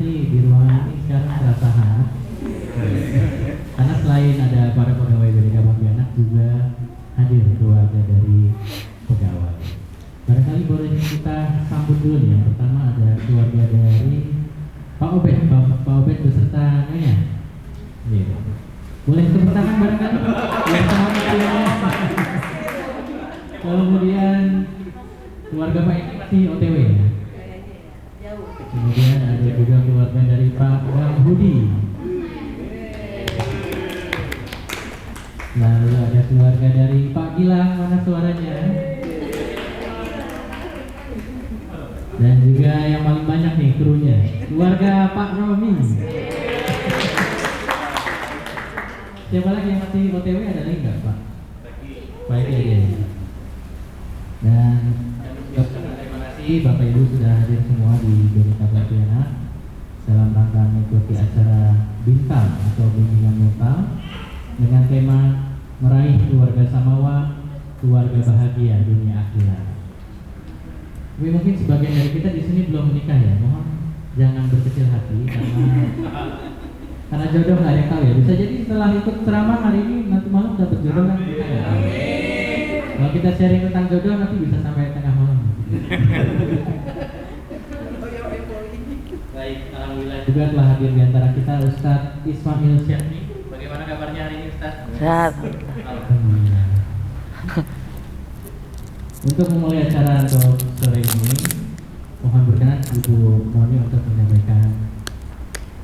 nanti di ruangan ini sekarang terasa hangat. Karena selain ada para pegawai BDK Pontianak juga hadir keluarga dari pegawai. Barangkali boleh kita sambut dulu nih. Yang pertama ada keluarga dari Pak Obed, Pak Obed beserta Nyonya. Iya. Boleh tepuk tangan barangkali. Yang sama kemudian keluarga Pak ini masih OTW ya. Kemudian ada juga keluarga dari Pak Budi. Lalu ada keluarga dari Pak Gilang, mana suaranya? Dan juga yang paling banyak nih krunya, keluarga Pak Romi. Siapa lagi yang masih OTW, ada lagi nggak Pak? Baik aja. Dan terima kasih Bapak Ibu sudah hadir semua di BDK Pontianak dalam rangka mengikuti acara Bintang atau Bimbingan Mental dengan tema meraih keluarga samawa, keluarga bahagia dunia akhirat. Tapi mungkin sebagian dari kita di sini belum menikah ya, mohon jangan berkecil hati karena jodoh nggak ada yang tahu ya. Bisa jadi setelah ikut ceramah hari ini nanti malam dapat jodoh kan kita nggak tahu. Kalau kita sharing tentang jodoh nanti bisa sampai tengah malam. Baik, alhamdulillah juga telah hadir di antara kita Ustadz Ismail Syafni. Bagaimana kabarnya hari ini Ustadz? Sehat. Alhamdulillah. Untuk memulai acara untuk sore ini, mohon berkenan Ibu Moni untuk menyampaikan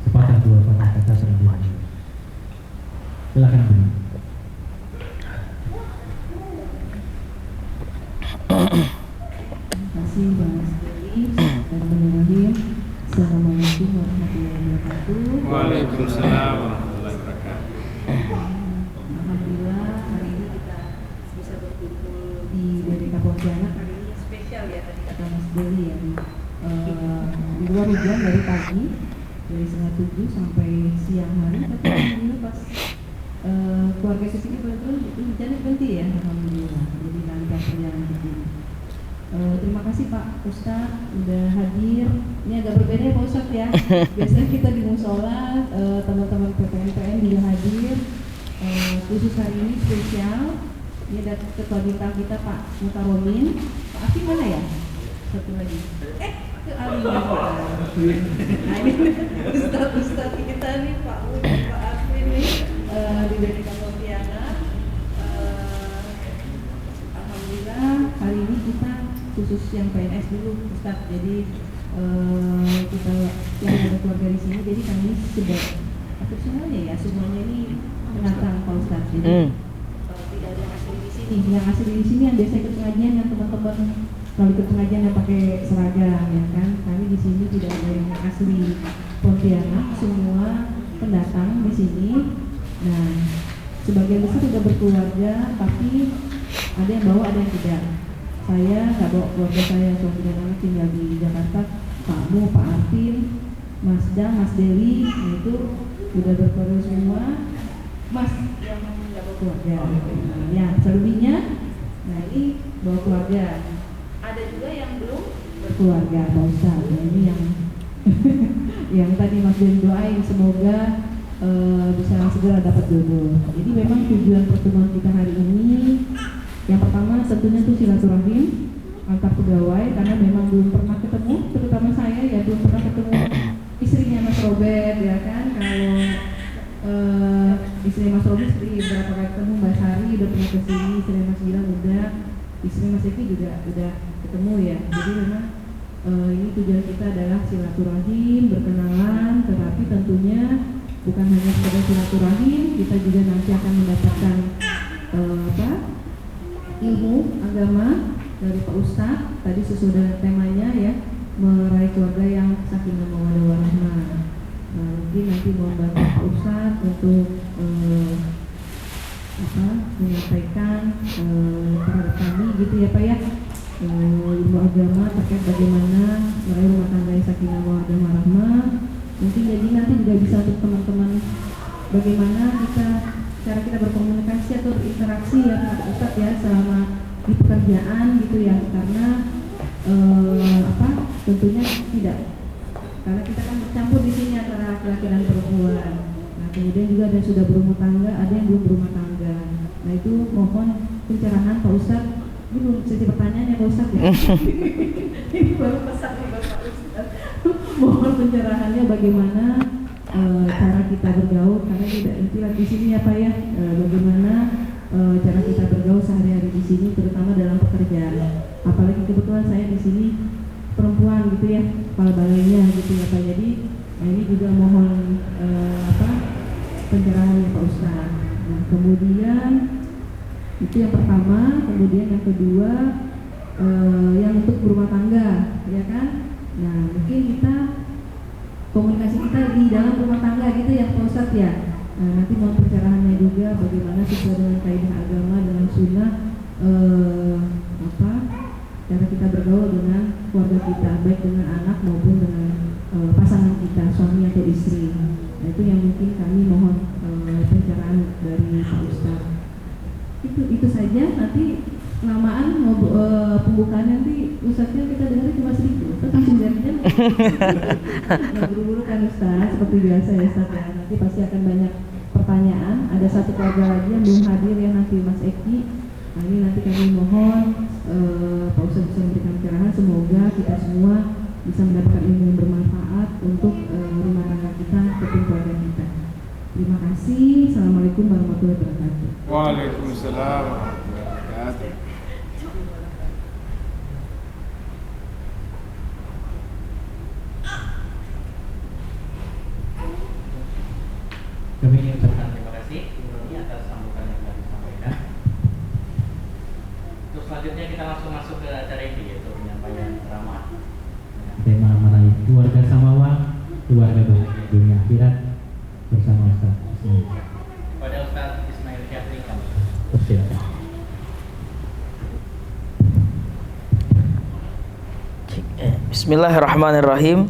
sepatah dua patah kata terlebih dahulu. Silakan Bu. Terima kasih Bang Asri dan Bismillahirrahmanirrahim. Assalamualaikum warahmatullahi wabarakatuh. Waalaikumsalam warahmatullahi wabarakatuh. Alhamdulillah hari ini kita bisa berkumpul di BDK Pontianak. Hari ini spesial ya tadi kata Mas Deli ya. Di luar hujan dari pagi dari setengah 7 sampai siang hari. Tapi alhamdulillah pas keluarga kesini betul itu hujannya berhenti ya. Alhamdulillah. Jadi lancar perjalanan ke sini. Terima kasih Pak Ustadz udah hadir. Ini agak berbeda ya Pak Ustadz ya. Biasanya kita di musola, teman-teman PPNPN juga hadir. Khusus hari ini spesial. Ini ada ketua bintang kita Pak Mutaromin. Pak Afi mana ya? Satu lagi. Ke Ali. Nah ini Ustadz kita nih Pak Afi nih di BDK Pontianak. Alhamdulillah hari ini kita khusus yang PNS dulu Ustadz, jadi kita yang ada keluarga di sini, jadi kami sudah atau semuanya ya, semuanya ini pendatang Pak Ustadz, jadi tidak ada yang asli di sini, yang asli di sini yang biasa ikut pengajian yang teman-teman kalau ikut pengajian yang pakai seragam ya kan, kami di sini tidak ada yang asli Pontianak, semua pendatang di sini. Nah sebagian besar sudah berkeluarga, tapi ada yang bawa, ada yang tidak. Saya nggak bawa keluarga saya, suami dan anak tinggal di Jakarta. Pak Mu, Pak Artin, Mas Dang, Mas Deli, itu sudah berkeluarga semua. Mas yang nggak bawa keluarga, ya selebihnya. Nah ini bawa keluarga. Ada juga yang belum berkeluarga, Pak Ustadz. Nah, ini yang yang tadi Mas Deli doain semoga bisa segera dapat jodoh. Jadi memang tujuan pertemuan kita hari ini yang pertama tentunya itu silaturahim antar pegawai, karena memang belum pernah ketemu, terutama saya ya belum pernah ketemu istrinya Mas Robert ya kan. Kalau istri Mas Robert berapa kali ketemu, Mbak Sari udah pernah kesini, istri Mas Gilang udah, istri Mas Eki juga udah ketemu ya. Jadi memang ini tujuan kita adalah silaturahim, berkenalan, tetapi tentunya bukan hanya sekedar silaturahim, kita juga nanti akan mendapatkan ilmu agama dari Pak Ustadz. Tadi sesuai dengan temanya ya, meraih keluarga yang sakinah mawaddah warahmah. Mungkin nanti mau bantu Pak Ustadz untuk menyampaikan terhadap kami gitu ya Pak ya, ilmu agama terkait bagaimana meraih rumah tangga yang sakinah mawaddah warahmah. Mungkin jadi nanti juga bisa untuk teman-teman bagaimana cara kita berkomunikasi atau berinteraksi ya Pak Ustadz ya selama di pekerjaan gitu ya, karena tentunya tidak, karena karena kita kan bercampur di sini antara laki-laki dan perempuan. Nah, kemudian juga ada yang sudah berumah tangga, ada yang belum berumah tangga. Nah, itu mohon pencerahan Pak Ustadz. Belum sesi pertanyaan ya Pak Ustadz ya. Ini baru pesan nih Pak Ustadz. Mohon pencerahannya bagaimana cara kita bergaul, karena tidak intilah di sini ya Pak ya. Bagaimana cara kita bergaul sehari-hari di sini, terutama dalam pekerjaan. Apalagi kebetulan saya di sini perempuan gitu ya, kepala balainya gitu ya Pak. Jadi ini juga mohon pencerahannya Pak Ustadz. Nah, kemudian itu yang pertama, kemudian yang kedua yang untuk berumah tangga, ya kan? Nah, mungkin kita komunikasi kita di dalam rumah tangga gitu ya Pak Ustadz ya. Nah, nanti mau pencerahannya juga bagaimana sesuai dengan kaidah agama, dengan sunnah cara kita bergaul dengan keluarga kita, baik dengan anak maupun dengan pasangan kita, suami atau istri. Nah, itu yang mungkin kami mohon pencerahan dari Pak Ustadz. Itu saja. Nanti lamaan pembukaan nanti Ustadznya kita dengar cuma 1.000 tetap 9 jam. Nah, buru-buru kan Ustadz, seperti biasa ya Ustadz ya. Nanti pasti akan banyak pertanyaan. Ada satu keluarga lagi yang belum hadir ya, nanti Mas Eki. Nah, ini nanti kami mohon Pak Ustadz bisa memberikan pencerahan. Semoga kita semua bisa mendapatkan ilmu yang bermanfaat untuk rumah tangga kita ataupun keluarga kita. Terima kasih. Assalamualaikum warahmatullahi wabarakatuh. Waalaikumsalam warahmatullahi wabarakatuh. Kami ingin ucapkan terima kasih ini atas sambutan yang telah disampaikan. Terus selanjutnya kita langsung masuk ke acara ini, yaitu penyampaian ceramah. Tema meraih keluarga samawa, keluarga bahagia dunia akhirat bersama Ustaz Ismail. Pada Ustaz Ismail Syafri kami. Silakan. Bismillahirrahmanirrahim.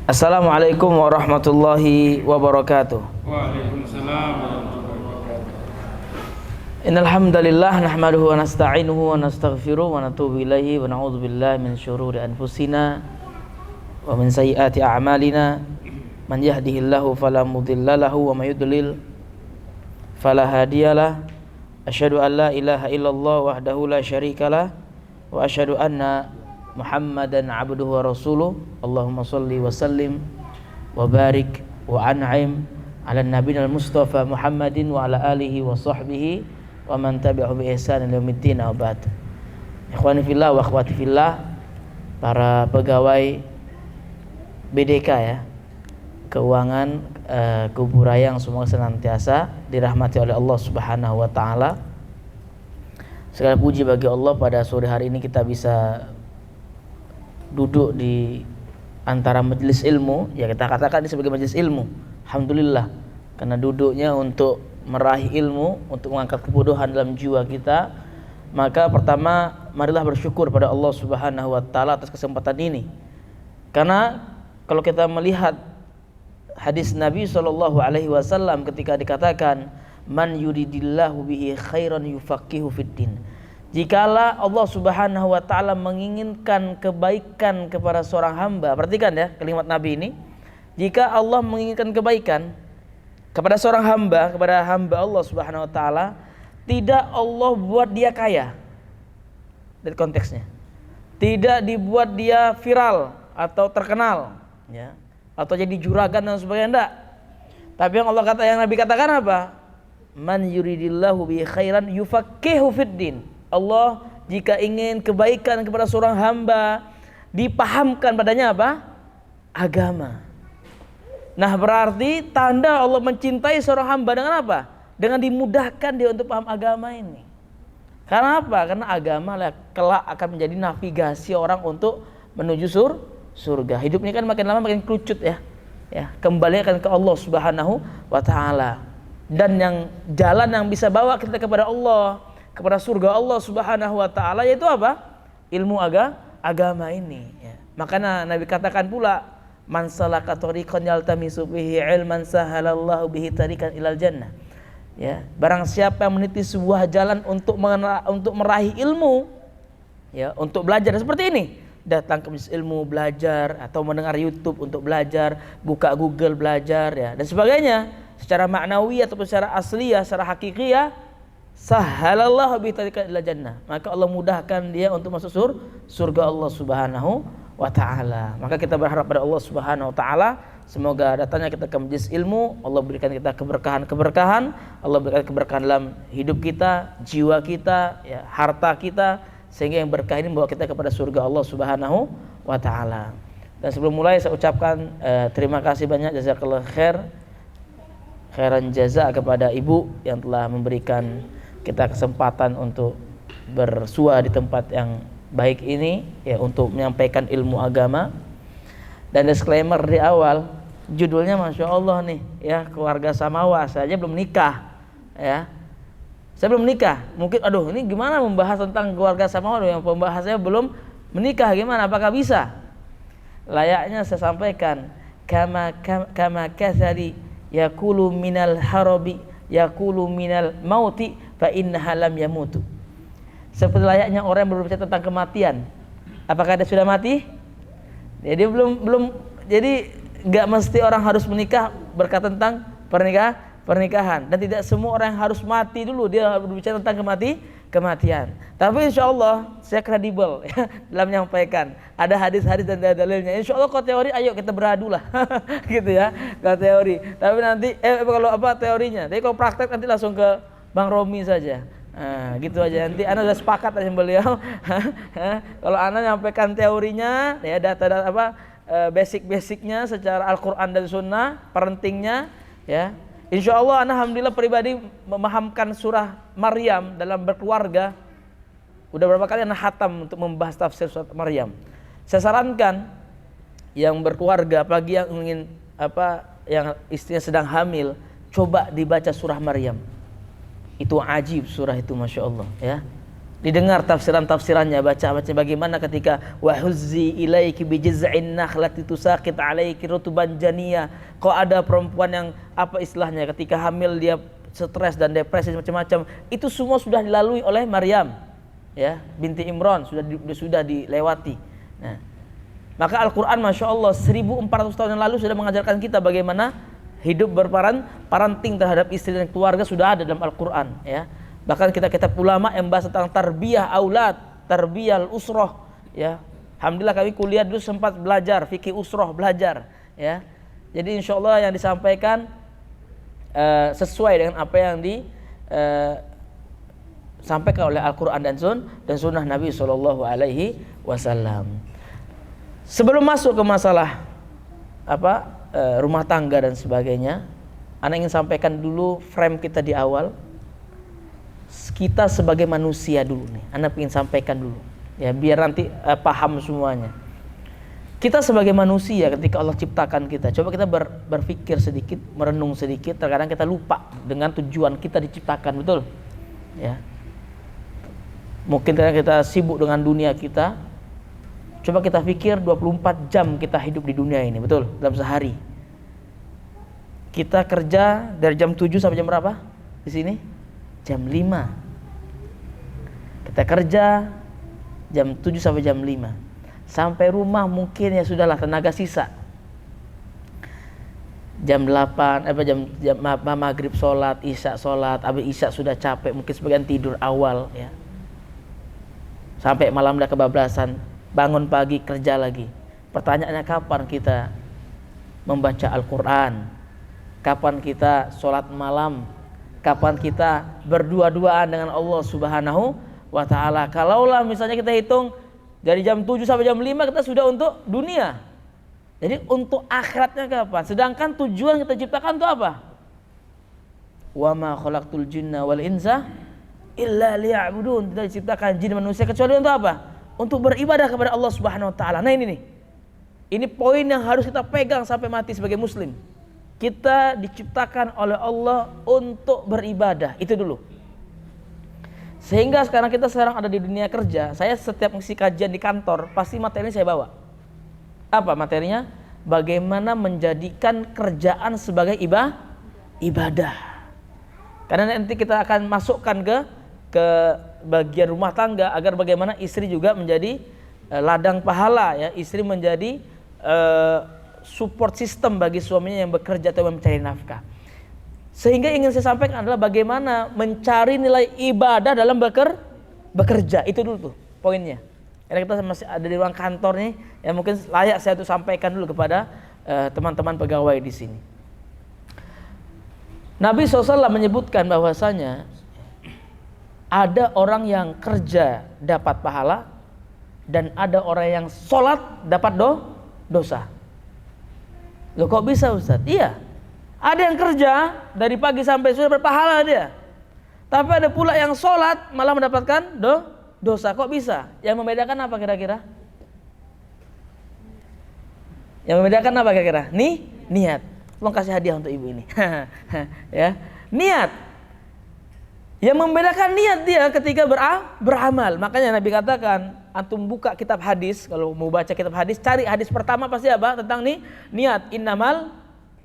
Assalamualaikum warahmatullahi wabarakatuh. Waalaikumsalam warahmatullahi wabarakatuh. Innal hamdalillah nahmaduhu wa nasta'inuhu wa nastaghfiruh wa natubu ilaihi wa na'udzu billahi min syururi anfusina wa min sayyiati a'malina. Man yahdihillahu fala mudilla lahu wa may yudlil fala hadiyalah. Asyhadu an la ilaha illallah wahdahu la syarikalah wa asyhadu anna Muhammadan abduhu wa rasuluh. Allahumma salli wa sallim wa barik wa an'im ala nabiyil mustafa Muhammadin wa ala alihi wa sahbihi wa man tabi'ahu bi ihsan ila yaumiddin. Wa ba'd. Ikhwani fillah wa akhwati fillah, para pegawai BDK ya, keuangan Kuburaya yang semoga senantiasa dirahmati oleh Allah Subhanahu wa taala. Segala puji bagi Allah, pada sore hari ini kita bisa duduk di antara majelis ilmu, ya kita katakan ini sebagai majelis ilmu. Alhamdulillah, karena duduknya untuk meraih ilmu, untuk mengangkat kebodohan dalam jiwa kita. Maka pertama, marilah bersyukur pada Allah Subhanahu wa taala atas kesempatan ini. Karena kalau kita melihat hadis Nabi SAW ketika dikatakan man yuridillahu bihi khairan yufaqihu fiddin, jikalau Allah Subhanahu wa taala menginginkan kebaikan kepada seorang hamba, perhatikan ya kalimat Nabi ini, jika Allah menginginkan kebaikan kepada seorang hamba, kepada hamba Allah Subhanahu wa taala, tidak Allah buat dia kaya. Dari konteksnya, tidak dibuat dia viral atau terkenal ya, atau jadi juragan dan sebagainya, enggak. Tapi yang Allah kata, yang Nabi katakan apa? Man yuridillahu bi khairan yufaqihu fiddin. Allah jika ingin kebaikan kepada seorang hamba, dipahamkan padanya apa? Agama. Nah, berarti tanda Allah mencintai seorang hamba dengan apa? Dengan dimudahkan dia untuk paham agama ini. Karena apa? Karena agama kelak akan menjadi navigasi orang untuk menuju surga. Hidup ini kan makin lama makin kerucut ya. Ya, kembali akan ke Allah Subhanahu wa taala. Dan yang jalan yang bisa bawa kita kepada Allah, kepada surga Allah Subhanahu wa taala, yaitu apa? Ilmu agama ini ya. Makanya Nabi katakan pula, man salaka tariqan yaltamisu bihi ilman sahalallahu bihi tariqan ilal jannah. Ya, barang siapa yang meniti sebuah jalan untuk meraih ilmu ya, untuk belajar seperti ini, datang ke majelis ilmu belajar atau mendengar YouTube untuk belajar, buka Google belajar ya dan sebagainya, secara maknawi ataupun secara asliyah, secara hakikiyah, sahhalallahu bi tariqat ila jannah. Maka Allah mudahkan dia untuk masuk surga Allah Subhanahu wa taala. Maka kita berharap pada Allah Subhanahu wa taala, semoga datangnya kita ke majelis ilmu, Allah berikan kita keberkahan, Allah berikan keberkahan dalam hidup kita, jiwa kita, ya, harta kita, sehingga yang berkah ini membawa kita kepada surga Allah Subhanahu wa taala. Dan sebelum mulai saya ucapkan terima kasih banyak, jazakallahu khairan jaza kepada Ibu yang telah memberikan kita kesempatan untuk bersua di tempat yang baik ini ya, untuk menyampaikan ilmu agama. Dan disclaimer di awal, judulnya Masya Allah nih ya, keluarga Samawa, saya aja belum nikah ya. Saya belum nikah, mungkin aduh ini gimana membahas tentang keluarga Samawa yang pembahasannya belum menikah, gimana, apakah bisa? Layaknya saya sampaikan, kama kathari yaqulu minal harabi yaqulu minal mauti fa innaha lam yamutu. Seperti layaknya orang yang berbicara tentang kematian, apakah dia sudah mati? Jadi belum jadi enggak mesti orang harus menikah berkata tentang pernikahan, dan tidak semua orang yang harus mati dulu dia berbicara tentang kematian. Tapi insya Allah saya kredibel ya, dalam menyampaikan, ada hadis-hadis dan dalilnya. Insya Allah kalau teori ayo kita beradu lah gitu ya, kalau teori. Tapi nanti kalau apa teorinya, tapi kalau praktek nanti langsung ke Bang Romi saja. Nah, gitu aja, nanti Anda sudah sepakat aja beliau. Kalau Anda menyampaikan teorinya ya, data-data apa basic-basicnya secara Al-Quran dan Sunnah, pentingnya ya. Insya Allah, alhamdulillah pribadi memahamkan surah Maryam dalam berkeluarga. Udah berapa kali anak hatam untuk membahas tafsir surat Maryam. Saya sarankan yang berkeluarga, apalagi yang ingin yang istrinya sedang hamil, coba dibaca surah Maryam. Itu ajib surah itu, Masya Allah ya. Didengar tafsirannya, baca bagaimana ketika wahuzzi ilaiki bijiz'in nakhlati tusaqit alaiki rutuban janiyah. Kok ada perempuan yang apa istilahnya ketika hamil dia stres dan depresi macam-macam, itu semua sudah dilalui oleh Maryam ya, binti Imran, sudah dilewati. Nah, maka Al-Qur'an Masya Allah 1400 tahun yang lalu sudah mengajarkan kita bagaimana hidup parenting terhadap istri dan keluarga, sudah ada dalam Al-Qur'an ya. Bahkan kitab ulama yang bahas tentang tarbiyah aulad, tarbiyah usroh ya. Alhamdulillah kami kuliah dulu sempat belajar fikih usroh, belajar ya. Jadi insya Allah yang disampaikan sesuai dengan apa yang disampaikan oleh Al-Quran dan Sunnah Nabi SAW. Sebelum masuk ke masalah rumah tangga dan sebagainya, Ana ingin sampaikan dulu frame kita di awal. Kita sebagai manusia dulu nih, Anda ingin sampaikan dulu ya, biar nanti paham semuanya. Kita sebagai manusia ketika Allah ciptakan kita, coba kita berpikir sedikit, merenung sedikit. Terkadang kita lupa dengan tujuan kita diciptakan, betul ya. Mungkin kita sibuk dengan dunia kita. Coba kita pikir 24 jam kita hidup di dunia ini, betul, dalam sehari. Kita kerja dari jam 7 sampai jam berapa di sini? Jam 5. Kita kerja jam 7 sampai jam 5. Sampai rumah mungkin ya sudahlah, tenaga sisa. Jam 8 jam maghrib sholat, isya sholat, habis isya sudah capek, mungkin sebagian tidur awal ya. Sampai malam udah kebablasan, bangun pagi kerja lagi. Pertanyaannya, kapan kita membaca Al-Quran? Kapan kita sholat malam? Kapan kita berdua-duaan dengan Allah Subhanahu wa ta'ala? Kalaulah misalnya kita hitung dari jam 7 sampai jam 5 kita sudah untuk dunia. Jadi untuk akhiratnya kapan? Sedangkan tujuan kita ciptakan itu apa? Wa ma khalaqtul jinna wal insa illa liya'budun. Tidak diciptakan jin dan manusia kecuali untuk apa? Untuk beribadah kepada Allah Subhanahu wa ta'ala. Nah ini nih. Ini poin yang harus kita pegang sampai mati sebagai muslim. Kita diciptakan oleh Allah untuk beribadah, itu dulu. Sehingga sekarang kita ada di dunia kerja. Saya setiap ngisi kajian di kantor, pasti materi saya bawa. Apa materinya? Bagaimana menjadikan kerjaan sebagai ibadah. Karena nanti kita akan masukkan ke bagian rumah tangga, agar bagaimana istri juga menjadi ladang pahala ya, istri menjadi support system bagi suaminya yang bekerja atau mencari nafkah. Sehingga ingin saya sampaikan adalah bagaimana mencari nilai ibadah dalam bekerja. Itu dulu tuh poinnya. Karena kita masih ada di ruang kantor nih, ya mungkin layak saya tuh sampaikan dulu kepada teman-teman pegawai di sini. Nabi SAW menyebutkan bahwasanya ada orang yang kerja dapat pahala dan ada orang yang sholat dapat dosa. Loh kok bisa Ustaz? Iya, ada yang kerja dari pagi sampai sore berpahala dia, tapi ada pula yang sholat malah mendapatkan dosa. Kok bisa? Yang membedakan apa kira-kira? Yang membedakan apa kira-kira? Niat. Tolong kasih hadiah untuk ibu ini. Ya, niat. Yang membedakan niat dia ketika beramal. Makanya Nabi katakan, antum buka kitab hadis, kalau mau baca kitab hadis, cari hadis pertama pasti apa? Tentang niat. Innamal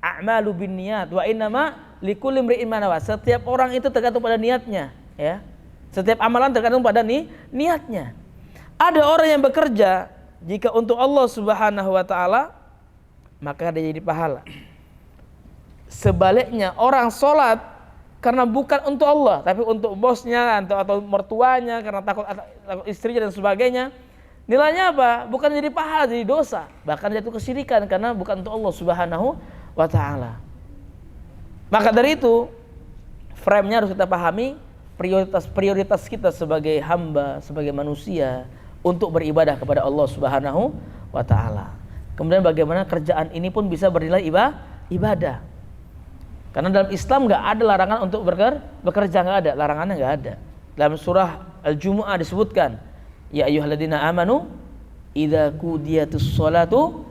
a'malu binniyat wa innama likulli imri'in ma nawa. Setiap orang itu tergantung pada niatnya, ya. Setiap amalan tergantung pada niatnya. Ada orang yang bekerja jika untuk Allah Subhanahu wa taala, maka dia jadi pahala. Sebaliknya orang sholat karena bukan untuk Allah, tapi untuk bosnya atau mertuanya, karena takut istrinya dan sebagainya, nilainya apa? Bukan jadi pahala, jadi dosa, bahkan jatuh kesyirikan karena bukan untuk Allah Subhanahu wa taala. Maka dari itu, frame-nya harus kita pahami, prioritas kita sebagai hamba, sebagai manusia untuk beribadah kepada Allah Subhanahu wa taala. Kemudian bagaimana kerjaan ini pun bisa bernilai ibadah. Karena dalam Islam nggak ada larangan untuk bekerja, nggak ada, larangannya nggak ada. Dalam surah Al-Jumu'ah disebutkan, ya ayyuhalladzina amanu idza qudiyatus sholatu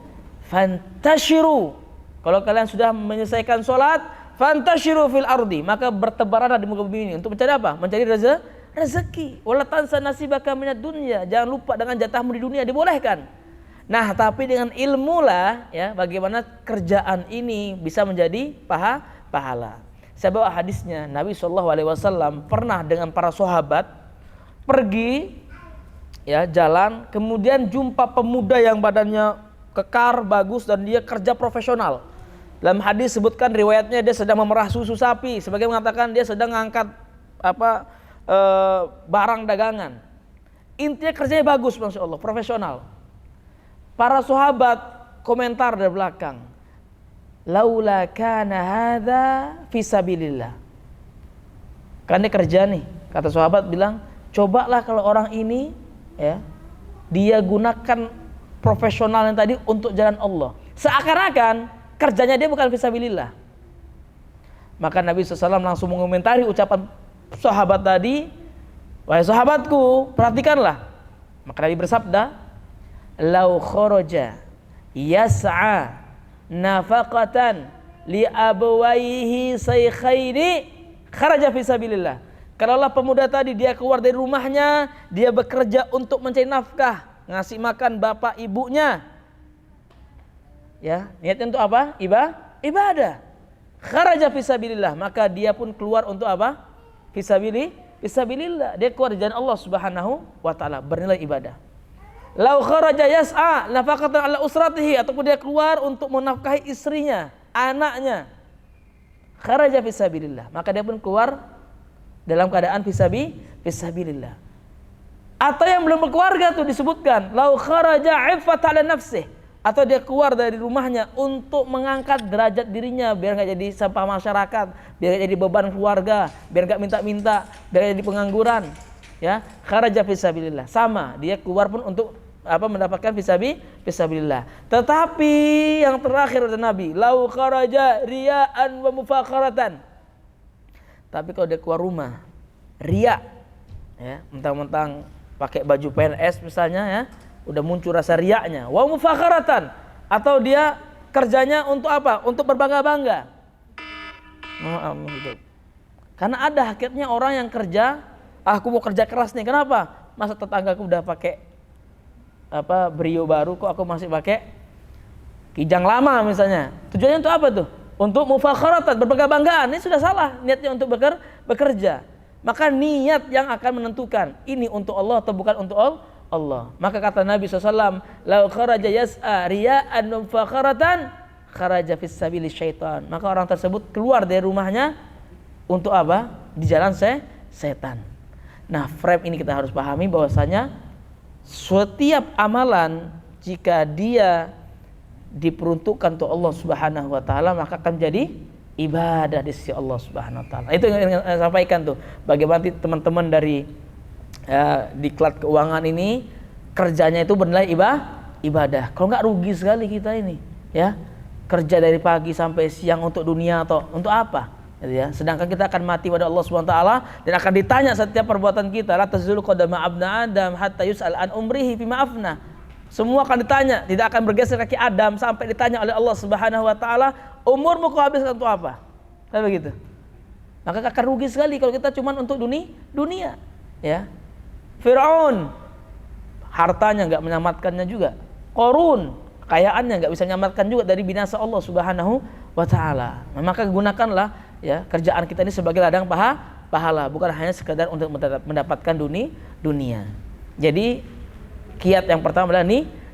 fantashiru. Kalau kalian sudah menyelesaikan sholat, fantashiru fil ardi, maka bertebaranlah di muka bumi ini untuk mencari apa? Mencari rezeki. Wala tansa nasibaka minad dunya, jangan lupa dengan jatahmu di dunia, dibolehkan. Nah, tapi dengan ilmu lah ya, bagaimana kerjaan ini bisa menjadi pahala. Saya bawa hadisnya, Nabi SAW pernah dengan para sahabat pergi ya jalan, kemudian jumpa pemuda yang badannya kekar, bagus, dan dia kerja profesional. Dalam hadis sebutkan riwayatnya dia sedang memerah susu sapi, sebagai mengatakan dia sedang mengangkat barang dagangan. Intinya kerjanya bagus, Masya Allah, profesional. Para sahabat komentar dari belakang, laula kana hadza fisabilillah. Kan dia kerja nih, kata sahabat bilang, cobalah kalau orang ini ya, dia gunakan profesional yang tadi untuk jalan Allah. Seakan-akan kerjanya dia bukan fisabilillah. Maka Nabi SAW langsung mengomentari ucapan sahabat tadi, wahai sahabatku, perhatikanlah. Maka Nabi bersabda, lau kharaja yas'a nafaqatan li abawaihi saykhaini kharaja fisabilillah. Kalaulah pemuda tadi dia keluar dari rumahnya, dia bekerja untuk mencari nafkah, ngasih makan bapak ibunya, ya niatnya untuk apa? Ibadah. Kharaja fisabilillah, maka dia pun keluar untuk apa? Fisabilillah, dia keluar di jalan Allah Subhanahu wa taala, bernilai ibadah. Lau kharaja yas'a nafaqatan ala usratihi, ataupun dia keluar untuk menafkahi istrinya, anaknya, kharaja fisabilillah, maka dia pun keluar dalam keadaan fisabilillah. Atau yang belum berkeluarga tuh disebutkan, lau kharaja iffat ala nafsih, atau dia keluar dari rumahnya untuk mengangkat derajat dirinya biar enggak jadi sampah masyarakat, biar enggak jadi beban keluarga, biar enggak minta-minta, biar enggak jadi pengangguran, ya, kharaja fisabilillah. Sama, dia keluar pun untuk mendapatkan fisabilillah. Tetapi yang terakhir kata Nabi, lau kharaja riya'an wa mufakharatan. Tapi kalau dia keluar rumah riya, ya, mentang-mentang pakai baju PNS misalnya, ya, udah muncul rasa riyanya, wa mufakharatan, atau dia kerjanya untuk apa? Untuk berbangga-bangga. Karena ada akhirnya orang yang kerja, aku mau kerja keras nih, kenapa? Masa tetanggaku udah pakai Brio baru, kok aku masih pakai Kijang lama misalnya. Tujuannya untuk apa tuh? Untuk mufakharatan, berbangga-banggaan. Ini sudah salah niatnya untuk bekerja. Maka niat yang akan menentukan ini untuk Allah atau bukan untuk Allah. Maka kata Nabi SAW, "Lau kharaja yas'a riya'an fakharatan kharaja fis sabili syaitan." Maka orang tersebut keluar dari rumahnya untuk apa? Di jalan setan. Nah, frame ini kita harus pahami bahwasanya setiap amalan jika dia diperuntukkan untuk Allah Subhanahu wa taala maka akan menjadi ibadah di sisi Allah Subhanahu wa taala. Itu yang saya sampaikan tuh. Bagaimana teman-teman dari diklat keuangan ini kerjanya itu bernilai ibadah. Kalau nggak rugi sekali kita ini, ya. Kerja dari pagi sampai siang untuk dunia atau untuk apa? Gitu ya. Sedangkan kita akan mati pada Allah Subhanahu wa taala dan akan ditanya setiap perbuatan kita. La tazulu qadama abna Adam hatta yus'al an umrihi fima afna. Semua akan ditanya, tidak akan bergeser kaki Adam sampai ditanya oleh Allah Subhanahu wa taala, umurmu kau habiskan untuk apa? Kan begitu. Maka akan rugi sekali kalau kita cuma untuk dunia, ya. Fir'aun hartanya enggak menyelamatkannya juga. Qarun kekayaannya enggak bisa menyelamatkan juga dari binasa Allah Subhanahu wa taala. Maka gunakanlah ya kerjaan kita ini sebagai ladang pahala, bukan hanya sekedar untuk mendapatkan dunia. Jadi kiat yang pertama adalah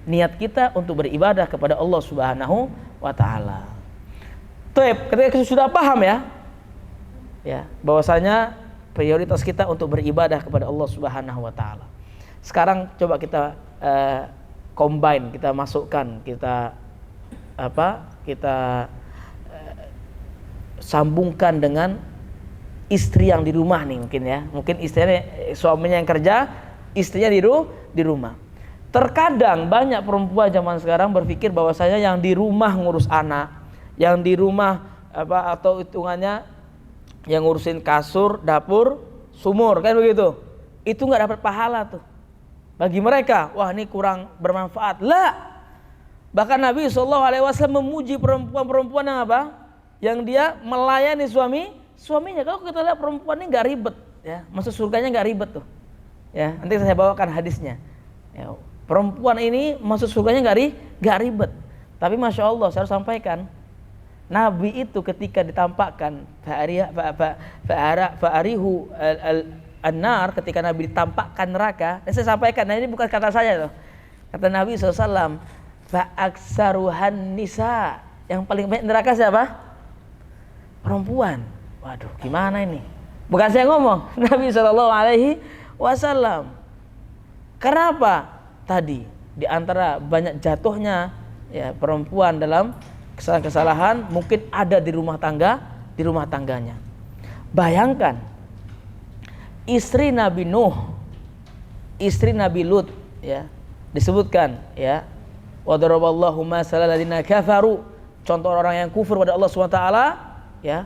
niat kita untuk beribadah kepada Allah Subhanahu wa taala. Ketika kita sudah paham ya bahwasanya prioritas kita untuk beribadah kepada Allah Subhanahu wa taala. Sekarang coba kita combine, kita masukkan, kita sambungkan dengan istri yang di rumah nih mungkin ya. Mungkin istrinya, suaminya yang kerja, istrinya di rumah. Terkadang banyak perempuan zaman sekarang berpikir bahwasanya yang di rumah ngurus anak, yang di rumah atau hitungannya yang ngurusin kasur, dapur, sumur, kan begitu. Itu nggak dapat pahala tuh. Bagi mereka, wah ini kurang bermanfaat. Lah, bahkan Nabi SAW memuji perempuan-perempuan yang apa? Yang dia melayani suaminya. Kalau kita lihat perempuan ini nggak ribet, ya, masuk surganya nggak ribet tuh. Ya, nanti saya bawakan hadisnya. Ya, perempuan ini masuk surganya nggak ribet. Tapi masya Allah, saya harus sampaikan. Nabi itu ketika ditampakkan fa'arihu an-nar, ketika Nabi ditampakkan neraka, dan saya sampaikan, nah ini bukan kata saya loh. Kata Nabi SAW, fa'aksaruhan nisa, yang paling banyak neraka siapa? Perempuan. Waduh, gimana ini? Bukan saya ngomong, Nabi SAW. Kenapa? Tadi di antara banyak jatuhnya ya perempuan dalam kesalahan-kesalahan mungkin ada di rumah tangganya. Bayangkan istri Nabi Nuh, istri Nabi Lut, ya, disebutkan ya, wa daraballahu masalan ladzina kafaru, contoh orang yang kufur pada Allah SWT, ya,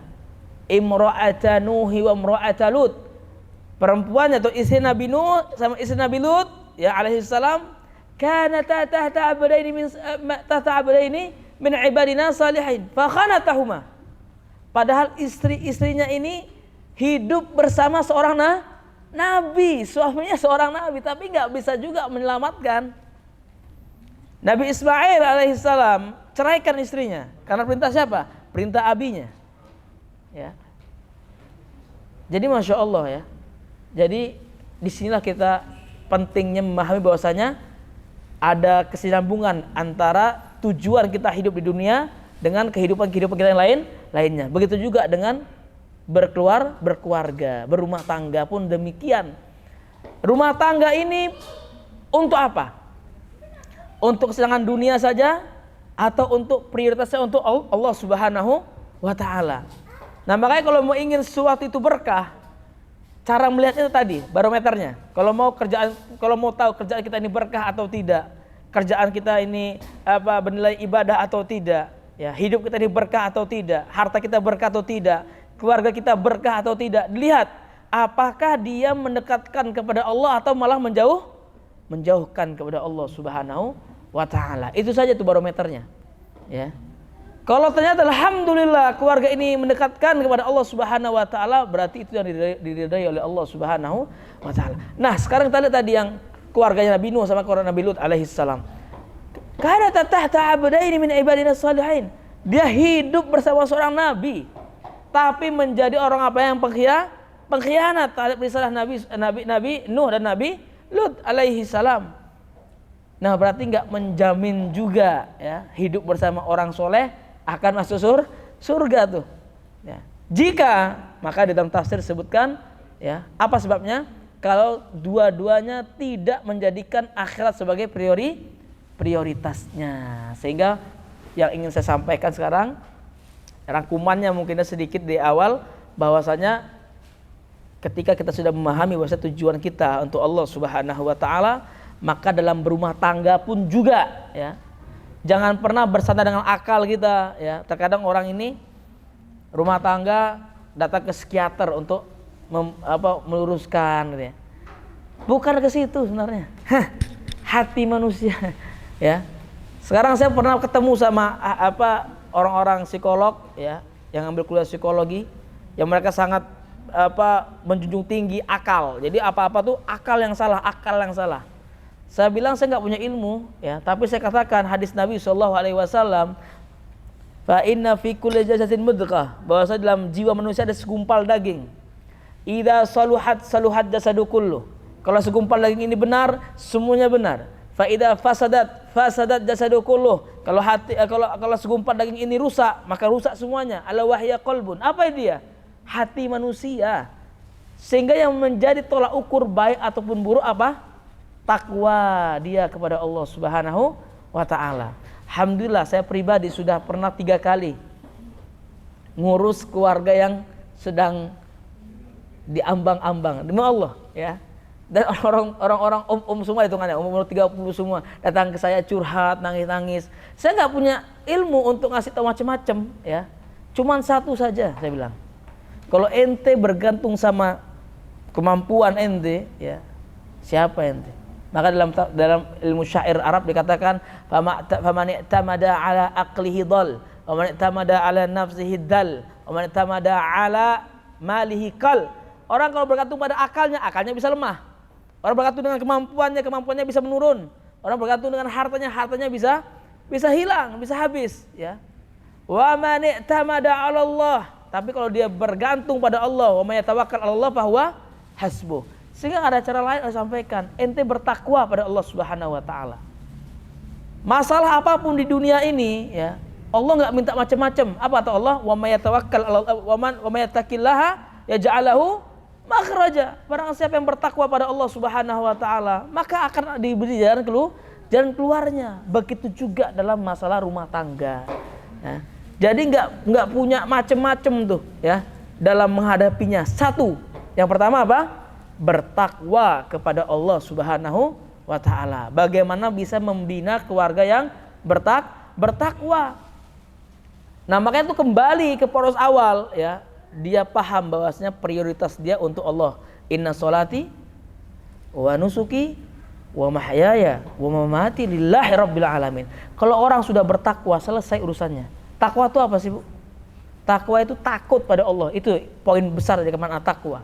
imra'ata Nuhi wa imra'ata Lut, perempuannya atau istri Nabi Nuh sama istri Nabi Lut ya alaihi salam, kanata tahta abdaini min ibadina salihin fa khanatahuma. Padahal istri-istrinya ini hidup bersama seorang nabi, suaminya seorang nabi, tapi nggak bisa juga menyelamatkan. Nabi Ismail alaihissalam ceraikan istrinya karena perintah siapa? Perintah abinya. Ya. Jadi masya Allah ya. Jadi disinilah kita pentingnya memahami bahwasanya ada kesinambungan antara tujuan kita hidup di dunia dengan kehidupan kita yang lainnya. Begitu juga dengan berkeluarga, berumah tangga pun demikian. Rumah tangga ini untuk apa? Untuk kesenangan dunia saja atau untuk prioritasnya untuk Allah Subhanahu wa taala. Nah, makanya kalau mau ingin sesuatu itu berkah, cara melihatnya itu tadi, barometernya. Kalau mau tahu kerjaan kita ini berkah atau tidak, kerjaan kita ini bernilai ibadah atau tidak, ya, hidup kita ini berkah atau tidak, harta kita berkah atau tidak, keluarga kita berkah atau tidak. Dilihat apakah dia mendekatkan kepada Allah atau malah menjauhkan kepada Allah Subhanahu wa taala. Itu saja tuh barometernya, ya. Kalau ternyata alhamdulillah keluarga ini mendekatkan kepada Allah Subhanahu wa taala, berarti itu yang diridai oleh Allah Subhanahu wa taala. Nah, sekarang kita lihat tadi yang keluarganya Nabi Nuh sama keluarga Nabi Lut alaihi salam. Kana tahta abdaini min ibadina salihin. Dia hidup bersama seorang nabi, tapi menjadi orang apa yang pengkhianat terhadap risalah Nabi Nuh dan Nabi Lut alaihi salam. Nah, berarti nggak menjamin juga ya hidup bersama orang soleh akan masuk surga tuh. Ya. Jika maka di dalam tafsir disebutkan ya apa sebabnya? Kalau dua-duanya tidak menjadikan akhirat sebagai prioritasnya. Sehingga yang ingin saya sampaikan sekarang rangkumannya mungkinnya sedikit di awal, bahwasanya ketika kita sudah memahami bahwa tujuan kita untuk Allah Subhanahu wa taala, maka dalam berumah tangga pun juga ya. Jangan pernah bersandar dengan akal kita ya. Terkadang orang ini rumah tangga datang ke psikiater untuk meluruskan gitu ya. Bukan ke situ sebenarnya. Hati manusia ya. Sekarang saya pernah ketemu sama orang-orang psikolog ya yang ambil kuliah psikologi, yang mereka sangat menjunjung tinggi akal. Jadi apa-apa tuh akal yang salah. Saya bilang saya nggak punya ilmu ya, tapi saya katakan hadis Nabi SAW, fa inna fi kulli jasadin mudghah, bahwa dalam jiwa manusia ada segumpal daging. Idza saluhat jasadu kullu. Kalau segumpal daging ini benar, semuanya benar. Fa idza fasadat jasadu kullu. Kalau segumpal daging ini rusak, maka rusak semuanya. Ala wahya qalbun. Apa dia? Hati manusia. Sehingga yang menjadi tolak ukur baik ataupun buruk apa? Takwa dia kepada Allah Subhanahu wa taala. Alhamdulillah saya pribadi sudah pernah 3 kali ngurus keluarga yang sedang diambang-ambang demi Allah ya. Dan orang-orang semua hitungannya umur 30 semua datang ke saya curhat, nangis-nangis. Saya nggak punya ilmu untuk ngasih tahu macam-macam ya. Cuman satu saja saya bilang. Kalau ente bergantung sama kemampuan ente ya, siapa ente? Maka dalam ilmu syair Arab dikatakan faman i'tamada ala aqlihi dhal wa man i'tamada ala nafsihi dal wa man i'tamada ala malihi qal. Orang kalau bergantung pada akalnya bisa lemah. Orang bergantung dengan kemampuannya bisa menurun. Orang bergantung dengan hartanya bisa hilang, bisa habis ya. Wa man i'tamada 'ala Allah, tapi kalau dia bergantung pada Allah, wa may yatawakkal 'ala Allah fa huwa hasbuh. Sehingga ada cara lain harus sampaikan, ente bertakwa pada Allah Subhanahu wa taala. Masalah apapun di dunia ini ya, Allah enggak minta macam-macam. Apa kata Allah? Wa may yatawakkal 'ala wa may yattaqillaha yaj'alahu makhraja. Barang siapa yang bertakwa pada Allah Subhanahu wa taala, maka akan diberi jalan keluarnya. Begitu juga dalam masalah rumah tangga. Ya. Jadi enggak punya macam-macam tuh ya dalam menghadapinya. Satu, yang pertama apa? Bertakwa kepada Allah Subhanahu wa taala. Bagaimana bisa membina keluarga yang bertakwa. Nah, makanya itu kembali ke poros awal ya. Dia paham bahwasanya prioritas dia untuk Allah. Inna sholati wa nusuki wa mahyaya wa mamati lillahi rabbil alamin. Kalau orang sudah bertakwa, selesai urusannya. Takwa itu apa sih, Bu? Takwa itu takut pada Allah. Itu poin besar dari makna takwa.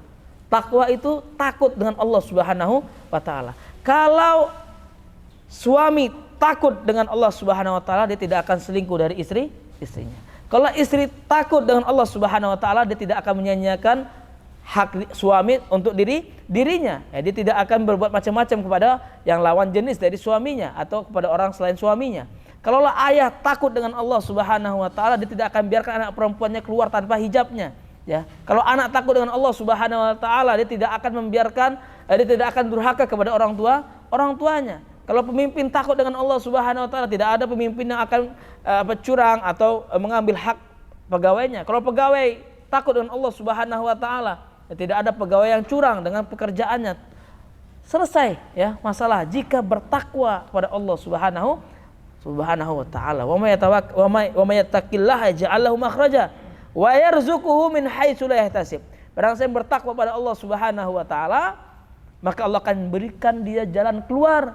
Takwa itu takut dengan Allah Subhanahu wa taala. Kalau suami takut dengan Allah Subhanahu wa taala, dia tidak akan selingkuh dari istrinya. Kalau istri takut dengan Allah Subhanahu wa taala, dia tidak akan menyanyiakan hak suami untuk dirinya. Ya, dia tidak akan berbuat macam-macam kepada yang lawan jenis dari suaminya atau kepada orang selain suaminya. Kalau ayah takut dengan Allah Subhanahu wa taala, dia tidak akan biarkan anak perempuannya keluar tanpa hijabnya. Ya, kalau anak takut dengan Allah Subhanahu wa taala, dia tidak akan dia tidak akan durhaka kepada orang tuanya. Kalau pemimpin takut dengan Allah Subhanahu wa taala, tidak ada pemimpin yang akan curang atau mengambil hak pegawainya. Kalau pegawai takut dengan Allah Subhanahu wa taala, tidak ada pegawai yang curang dengan pekerjaannya. Selesai ya masalah jika bertakwa kepada Allah Subhanahu wa taala. Wa may yattaqillaha yaj'al lahu makhraja wa yarzuquhu min haitsu la yahtasib. Barang siapa bertakwa pada Allah Subhanahu wa taala, maka Allah akan berikan dia jalan keluar.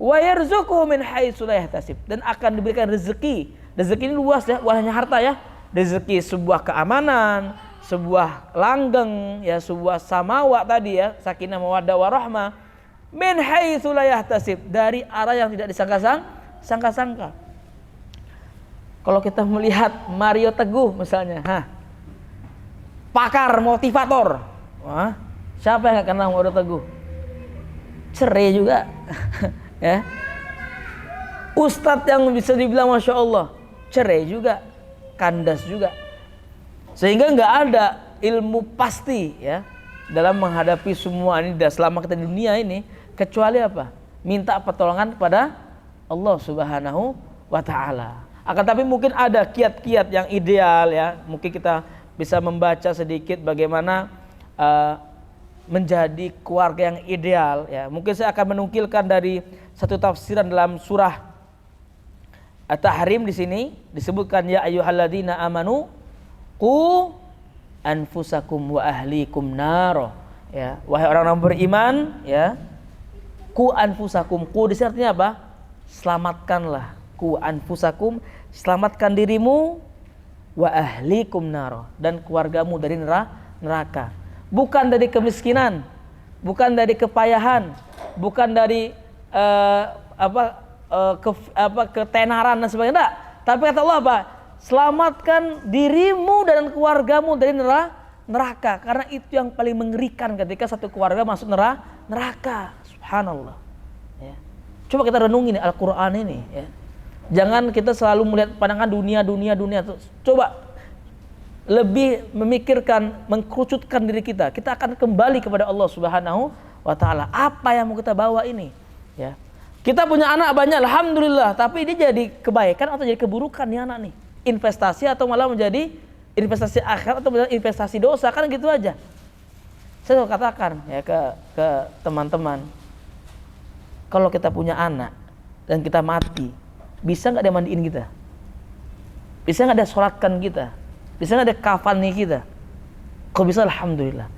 Wa yarzuquhu min haitsu la yahtasib, dan akan diberikan rezeki. Rezeki ini luas ya, bukan hanya harta ya. Rezeki sebuah keamanan, sebuah langgeng ya, sebuah samawa tadi ya, sakinah mawaddah warahmah. Min haitsu la yahtasib, dari arah yang tidak disangka-sangka. Kalau kita melihat Mario Teguh misalnya, pakar motivator, siapa yang nggak kenal Mario Teguh? Cerai juga, ya. Ustadz yang bisa dibilang Masya Allah cerai juga, kandas juga, sehingga nggak ada ilmu pasti ya dalam menghadapi semua ini dan selama kita di dunia ini, kecuali apa? Minta pertolongan kepada Allah Subhanahu wa Ta'ala. Akan tapi mungkin ada kiat-kiat yang ideal ya, mungkin kita bisa membaca sedikit bagaimana menjadi keluarga yang ideal ya. Mungkin saya akan menukilkan dari satu tafsiran dalam surah At-Tahrim. Di sini disebutkan ya ayyuhalladzina amanu qu anfusakum wa ahlikum naro ya, wahai orang-orang beriman ya, qu anfusakum, qu di sini artinya apa? Selamatkanlah, qu anfusakum, selamatkan dirimu, wa ahlikum naro, dan keluargamu dari neraka. Bukan dari kemiskinan, bukan dari kepayahan, bukan dari ketenaran dan sebagainya. Enggak. Tapi kata Allah apa? Selamatkan dirimu dan keluargamu dari neraka. Karena itu yang paling mengerikan ketika satu keluarga masuk neraka. Subhanallah. Ya. Coba kita renungi nih Al-Quran ini. Ya. Jangan kita selalu melihat pandangan dunia. Coba lebih memikirkan, mengkerucutkan diri kita. Kita akan kembali kepada Allah Subhanahu wa Ta'ala. Apa yang mau kita bawa ini? Ya. Kita punya anak banyak, alhamdulillah, tapi dia jadi kebaikan atau jadi keburukan nih anak nih? Investasi atau malah menjadi investasi akhirat atau menjadi investasi dosa, kan gitu aja. Saya katakan ya ke teman-teman, kalau kita punya anak dan kita mati, bisa nggak dia mandiin kita? Bisa nggak dia sholatkan kita? Bisa nggak dia kafani kita? Kok bisa? Alhamdulillah.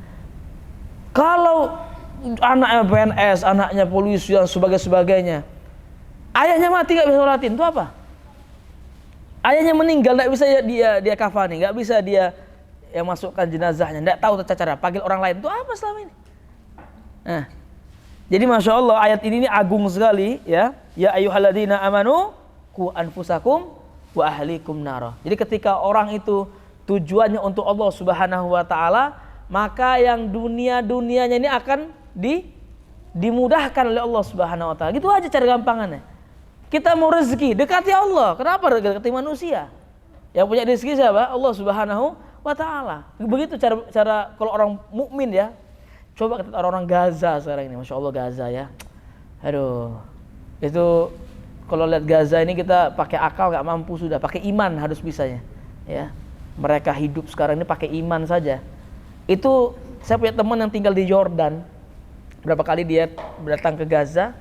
Kalau anaknya PNS, anaknya polisi dan sebagainya, ayahnya mati nggak bisa sholatin, itu apa? Ayahnya meninggal nggak bisa dia kafani, nggak bisa dia yang masukkan jenazahnya, nggak tahu tata cara, panggil orang lain, itu apa selama ini? Nah, jadi Masya Allah ayat ini agung sekali ya. Ya ayyuhalladzina amanu qu anfusakum wa ahlikum nara. Jadi ketika orang itu tujuannya untuk Allah Subhanahu wa Ta'ala, maka yang dunianya ini akan dimudahkan oleh Allah Subhanahu wa Ta'ala. Gitu aja cara gampangannya. Kita mau rezeki, dekati Allah. Kenapa dekati manusia? Yang punya rezeki siapa? Allah Subhanahu wa Ta'ala. Begitu cara kalau orang mukmin ya. Coba kita orang-orang Gaza sekarang ini, Masya Allah Gaza ya. Aduh, itu kalau lihat Gaza ini kita pakai akal nggak mampu, sudah pakai iman harus bisanya. Ya, mereka hidup sekarang ini pakai iman saja. Itu saya punya teman yang tinggal di Jordan. Berapa kali dia datang ke Gaza,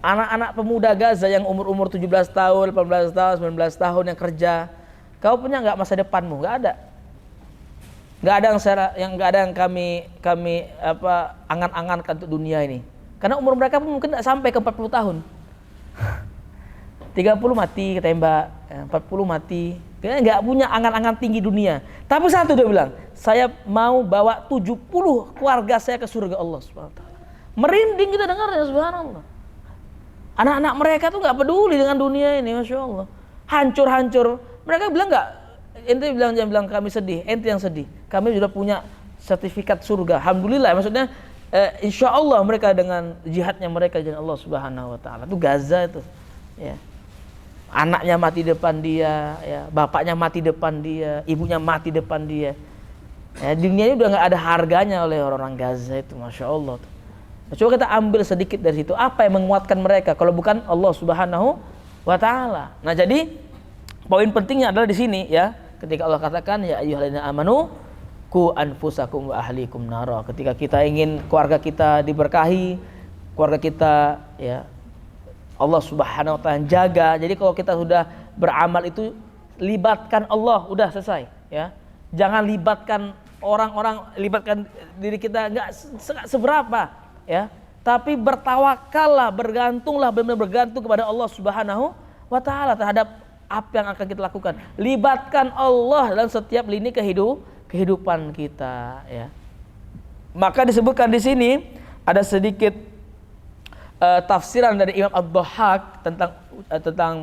anak-anak pemuda Gaza yang umur 17 tahun, 18 tahun, 19 tahun yang kerja. Kau punya nggak masa depanmu? Nggak ada. Nggak ada yang kami angan-angankan untuk dunia ini. Karena umur mereka pun mungkin nggak sampai ke 40 tahun. 30 mati ketembak, 40 mati. Kayaknya nggak punya angan-angan tinggi dunia. Tapi satu dia bilang, saya mau bawa 70 keluarga saya ke surga Allah Subhanahu wa Ta'ala. Merinding kita dengarnya, subhanallah. Anak-anak mereka tuh nggak peduli dengan dunia ini, Masya Allah. Hancur-hancur. Mereka bilang nggak, ente bilang kami sedih, ente yang sedih. Kami sudah punya sertifikat surga. Alhamdulillah, maksudnya insya Allah mereka dengan jihadnya mereka dengan Allah Subhanahu wa Ta'ala. Itu Gaza itu. Ya. Anaknya mati depan dia, ya. Bapaknya mati depan dia, ibunya mati depan dia. Ya, dunia ini udah nggak ada harganya oleh orang-orang Gaza itu, Masya Allah. Coba kita ambil sedikit dari situ. Apa yang menguatkan mereka kalau bukan Allah Subhanahu wa Ta'ala? Nah, jadi poin pentingnya adalah di sini ya. Ketika Allah katakan ya ayyuhalladzina amanu qu anfusakum wa ahlikum nara. Ketika kita ingin keluarga kita diberkahi, keluarga kita ya Allah Subhanahu wa Ta'ala jaga. Jadi kalau kita sudah beramal itu libatkan Allah, udah selesai ya. Jangan libatkan orang-orang, libatkan diri kita enggak seberapa ya. Tapi bertawakallah, bergantunglah, benar-benar bergantung kepada Allah Subhanahu wa Ta'ala terhadap apa yang akan kita lakukan. Libatkan Allah dalam setiap lini kehidupan kita ya. Maka disebutkan di sini ada sedikit tafsiran dari Imam Ad-Dhahhak tentang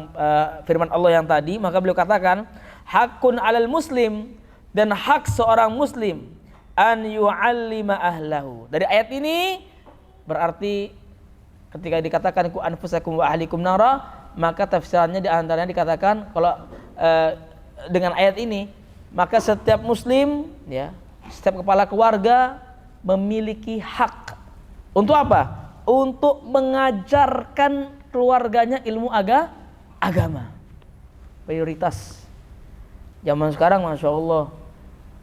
firman Allah yang tadi. Maka beliau katakan, hakun 'alal muslim, dan hak seorang muslim an yu'allima ahlahu. Dari ayat ini berarti ketika dikatakan ku anfusakum wa ahlikum nara, Maka tafsirannya di antaranya dikatakan kalau dengan ayat ini, maka setiap muslim ya, setiap kepala keluarga memiliki hak untuk apa? Untuk mengajarkan keluarganya ilmu agama. Prioritas. Zaman sekarang Masya Allah,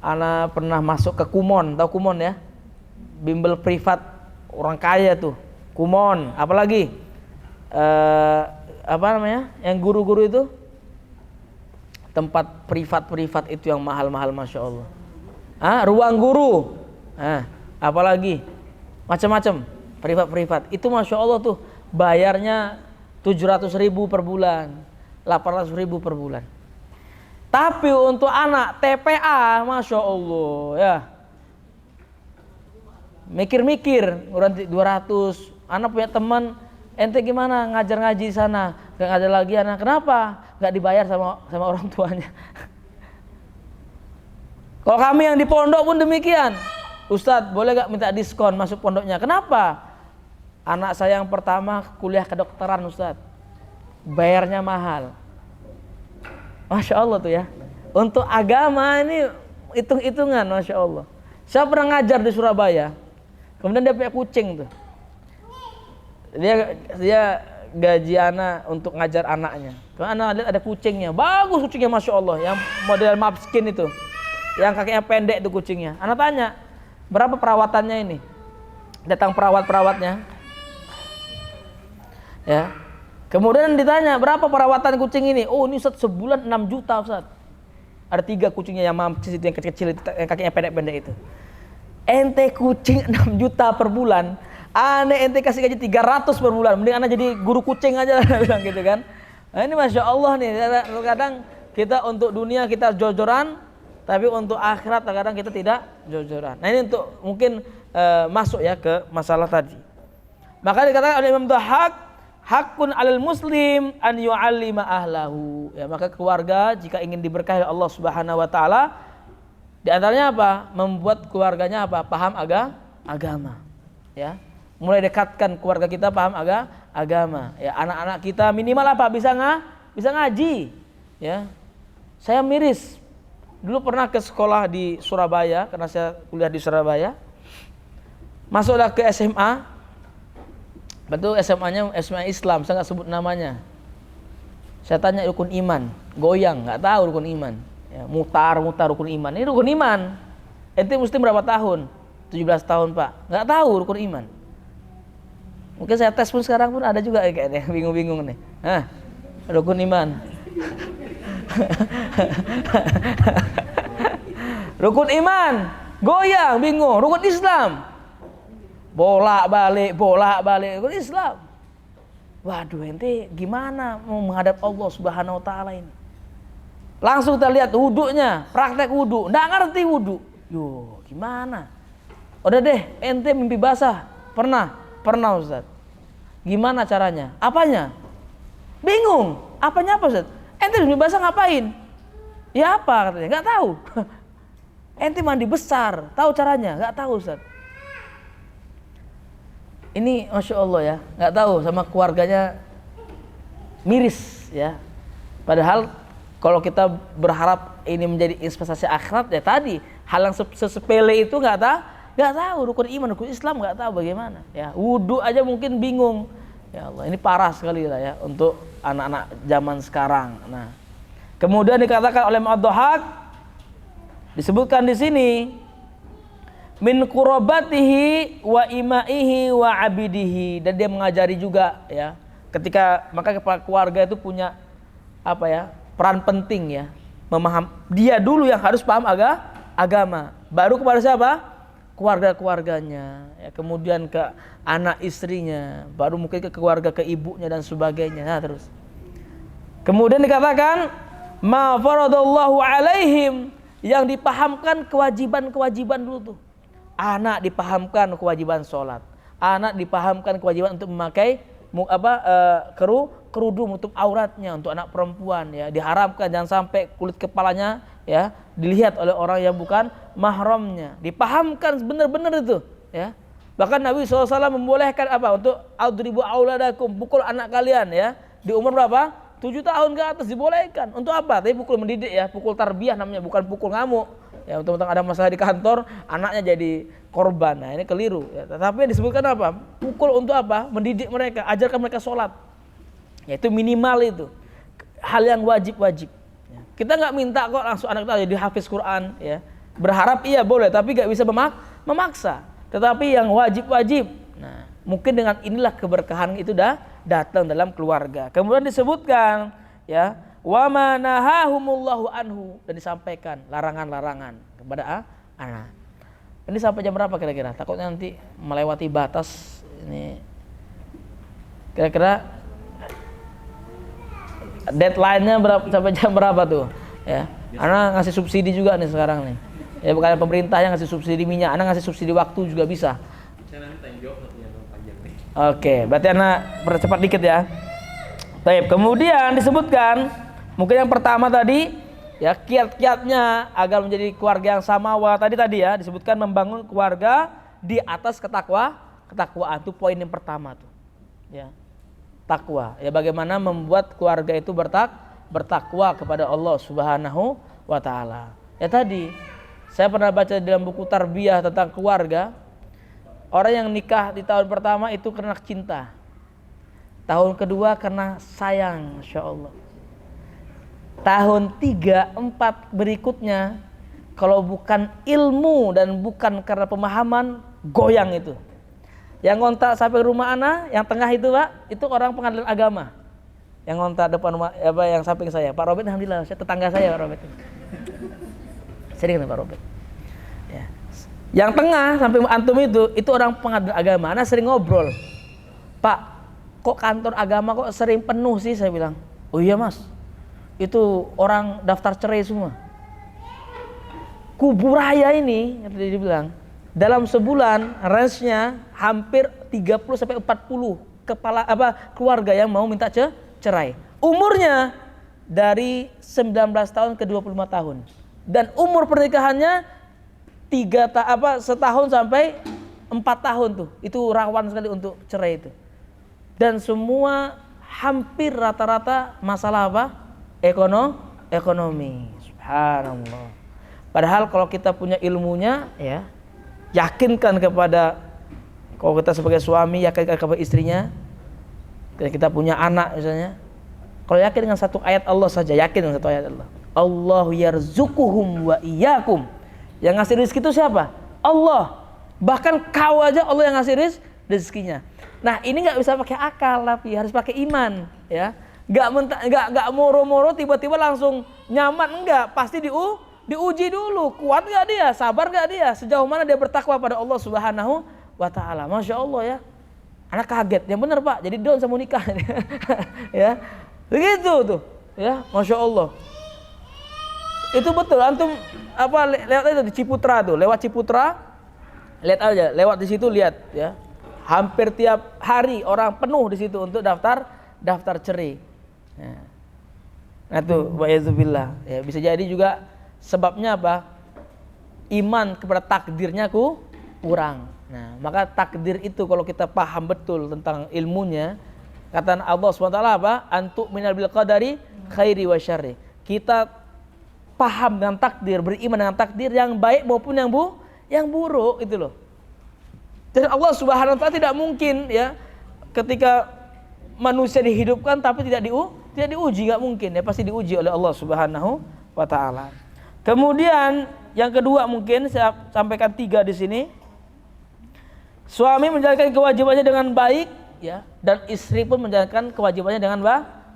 ana pernah masuk ke Kumon, tahu Kumon ya? Bimbel privat orang kaya tuh, Kumon. Apalagi apa namanya? Yang guru-guru itu tempat privat itu yang mahal-mahal Masya Allah. Ruang guru. Apalagi macam-macam privat itu Masya Allah tuh bayarnya 700.000 per bulan, 800.000 per bulan. Tapi untuk anak TPA Masya Allah ya, mikir-mikir orang 200. Anak punya teman, ente gimana ngajar ngaji di sana? Gak ngajar lagi anak, kenapa? Gak dibayar sama orang tuanya. Kalau kami yang di pondok pun demikian. Ustadz boleh gak minta diskon masuk pondoknya? Kenapa? Anak saya yang pertama kuliah kedokteran Ustadz, bayarnya mahal. Masya Allah tuh ya. Untuk agama ini hitung-hitungan Masya Allah. Saya pernah ngajar di Surabaya, kemudian dia punya kucing tuh. Dia gaji anak untuk ngajar anaknya. Karena anak lihat ada kucingnya, bagus kucingnya Masya Allah, yang model Mapskin itu, yang kakinya pendek itu kucingnya. Anak tanya, berapa perawatannya ini? Datang perawatnya, ya. Kemudian ditanya, berapa perawatan kucing ini? Oh ini Ustaz sebulan 6 juta Ustaz. Ada 3 kucingnya yang Mapsis itu, yang kecil-kecil itu, yang kakinya pendek-pendek itu. Ente kucing 6 juta per bulan, aneh ente kasih gaji 300 per bulan, mending aneh jadi guru kucing aja bilang gitu kan. Nah, ini Masya Allah nih, kadang kita untuk dunia kita jor-joran, tapi untuk akhirat kadang kita tidak jor-joran. Nah ini untuk mungkin masuk ya ke masalah tadi. Maka dikatakan oleh Imam Dhahhak, hakun 'alal muslim an yu'allima ahlahu. Ya, maka keluarga jika ingin diberkahi oleh Allah Subhanahu wa taala, di antaranya apa? Membuat keluarganya apa? Paham agama. Ya. Mulai dekatkan keluarga kita paham agama. Ya, anak-anak kita minimal apa? Bisa ngaji. Ya. Saya miris. Dulu pernah ke sekolah di Surabaya, karena saya kuliah di Surabaya. Masuklah ke SMA. Betul, SMA-nya SMA Islam, saya nggak sebut namanya. Saya tanya rukun iman, goyang, nggak tahu rukun iman. Ya, mutar rukun iman. Ini rukun iman. Ente muslim berapa tahun? 17 tahun Pak. Nggak tahu rukun iman. Mungkin saya tes pun sekarang pun ada juga kayaknya bingung-bingung nih. Rukun iman. Rukun iman, goyang, bingung. Rukun Islam, bolak-balik rukun Islam. Waduh, ente gimana mau menghadap Allah Subhanahu wa taala ini? Langsung kita lihat wudunya, praktek wudu, enggak ngerti wudu. Yo, gimana? Udah deh, ente mimpi basah. Pernah Ustaz. Gimana caranya? Apanya? Bingung. Apanya apa Ustaz? Ente mimpi basah ngapain? Ya apa katanya? Enggak tahu. Ente mandi besar, tahu caranya? Enggak tahu Ustaz. Ini Masya Allah ya, nggak tahu sama keluarganya miris ya. Padahal kalau kita berharap ini menjadi investasi akhirat ya tadi hal yang sesepele itu nggak tahu rukun iman, rukun Islam nggak tahu bagaimana ya. Wudu aja mungkin bingung. Ya Allah, ini parah sekali lah ya untuk anak-anak zaman sekarang. Nah, kemudian dikatakan oleh Imam Dhahhak, disebutkan di sini, min qurabatihi wa imaihi wa abidihi, dan dia mengajari juga ya, ketika maka kepala keluarga itu punya apa ya, peran penting ya, dia dulu yang harus paham agama, baru kepada siapa? Keluarga-keluarganya ya, kemudian ke anak istrinya, baru mungkin ke keluarga, ke ibunya dan sebagainya. Nah, terus kemudian dikatakan ma faradallahu alaihim, yang dipahamkan kewajiban-kewajiban dulu tuh. Anak dipahamkan kewajiban sholat, anak dipahamkan kewajiban untuk memakai kerudung untuk auratnya, untuk anak perempuan ya, diharamkan jangan sampai kulit kepalanya ya dilihat oleh orang yang bukan mahramnya, dipahamkan benar-benar itu ya. Bahkan Nabi SAW membolehkan apa? Untuk adribu auladakum, pukul anak kalian ya, di umur berapa? 7 tahun ke atas dibolehkan. Untuk apa? Tapi pukul mendidik ya, pukul tarbiyah namanya, bukan pukul ngamuk. Ya, untuk ada masalah di kantor, anaknya jadi korban. Nah, ini keliru ya. Tetapi yang disebutkan apa? Pukul untuk apa? Mendidik mereka, ajarkan mereka sholat. Ya, itu minimal itu. Hal yang wajib-wajib. Ya. Kita nggak minta kok langsung anak kita jadi hafiz Quran ya. Berharap iya boleh, tapi nggak bisa memaksa. Tetapi yang wajib-wajib. Nah, mungkin dengan inilah keberkahan itu dah datang dalam keluarga. Kemudian disebutkan ya, wa ma nahahumullahu anhu, dan disampaikan larangan-larangan kepada anak. Ini sampai jam berapa kira-kira? Takutnya nanti melewati batas ini. Kira-kira deadline-nya berapa, sampai jam berapa tuh? Ya. Anak ngasih subsidi juga nih sekarang nih. Ya, bukan pemerintah yang ngasih subsidi minyak, anak ngasih subsidi waktu juga bisa. Oke, berarti anak percepat dikit ya. Baik, kemudian disebutkan mungkin yang pertama tadi ya, kiat-kiatnya agar menjadi keluarga yang samawa tadi ya, disebutkan membangun keluarga di atas ketakwaan. Itu poin yang pertama tuh. Ya. Takwa. Ya, bagaimana membuat keluarga itu bertakwa kepada Allah Subhanahu wa taala. Ya, tadi saya pernah baca dalam buku tarbiyah tentang keluarga. Orang yang nikah di tahun pertama itu karena cinta. Tahun kedua karena sayang, Masya Allah. Tahun 3, 4 berikutnya, kalau bukan ilmu dan bukan karena pemahaman, goyang itu. Yang ngontak sampai rumah anak, yang tengah itu Pak, itu orang pengadilan agama. Yang ngontak depan rumah, yang samping saya, Pak Robert, alhamdulillah, saya tetangga saya Pak Robert. Sering dengan Pak Robert. Ya. Yang tengah sampai antum itu orang pengadilan agama. Anak sering ngobrol, Pak, kok kantor agama kok sering penuh sih? Saya bilang, oh iya Mas, itu orang daftar cerai semua. Kuburaya ini, dia bilang, dalam sebulan range-nya hampir 30 sampai 40 keluarga yang mau minta cerai. Umurnya dari 19 tahun ke 25 tahun. Dan umur pernikahannya setahun sampai 4 tahun tuh. Itu rawan sekali untuk cerai itu. Dan semua hampir rata-rata masalah apa? Ekonomi. Subhanallah. Padahal kalau kita punya ilmunya ya, yakinkan kepada, kalau kita sebagai suami yakinkan kepada istrinya, kita punya anak misalnya, kalau yakin dengan satu ayat Allah saja, yakin dengan satu ayat Allah. Allahu yarzuquhum wa iyyakum. Yang ngasih rezeki itu siapa? Allah. Bahkan kau aja Allah yang ngasih rezekinya. Nah, ini nggak bisa pakai akal, tapi harus pakai iman, ya. Nggak moro-moro tiba-tiba langsung nyaman, enggak. Pasti diuji dulu, kuat nggak dia, sabar nggak dia, sejauh mana dia bertakwa pada Allah Subhanahu wa taala. Masya Allah ya. Anak kaget, yang benar Pak, jadi down sama nikah. Ya. Begitu tuh, ya. Masya Allah. Itu betul, antum lewat itu di Ciputra tuh, lewat Ciputra, lihat aja, lewat di situ lihat ya. Hampir tiap hari orang penuh di situ untuk daftar cerai. Ya. Nah tuh, wa'idzubillah. Ya, bisa jadi juga sebabnya apa? Iman kepada takdirnya kurang. Nah, maka takdir itu kalau kita paham betul tentang ilmunya, kata Allah SWT apa? Antu minal bil qadari khairi wa syarri. Kita paham dengan takdir, beriman dengan takdir yang baik maupun yang buruk itu loh. Dan Allah Subhanahu wa taala tidak mungkin ya ketika manusia dihidupkan tapi tidak diuji, enggak mungkin ya, pasti diuji oleh Allah Subhanahu wa taala. Kemudian yang kedua mungkin saya sampaikan 3 di sini. Suami menjalankan kewajibannya dengan baik ya, dan istri pun menjalankan kewajibannya dengan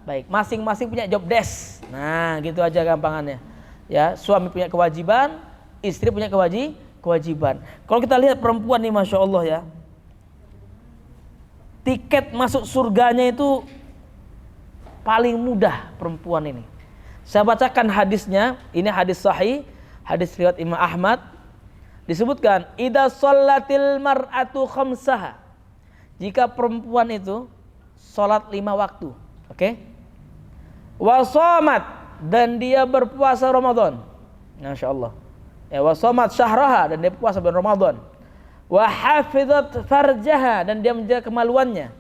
baik. Masing-masing punya job desk. Nah, gitu aja gampangannya. Ya, suami punya kewajiban, istri punya kewajiban. Kalau kita lihat perempuan nih, Masya Allah ya, tiket masuk surganya itu paling mudah perempuan ini. Saya bacakan hadisnya, ini hadis sahih, hadis riwayat Imam Ahmad. Disebutkan, idza shallatil mar'atu khamsaha. Jika perempuan itu salat 5 waktu, oke? Wa shamat, dan dia berpuasa Ramadan. Masya Allah. Ya, wa shamat syahraha, dan dia puasa bulan Ramadan. Wa hafizat farjaha, dan dia menjaga kemaluannya.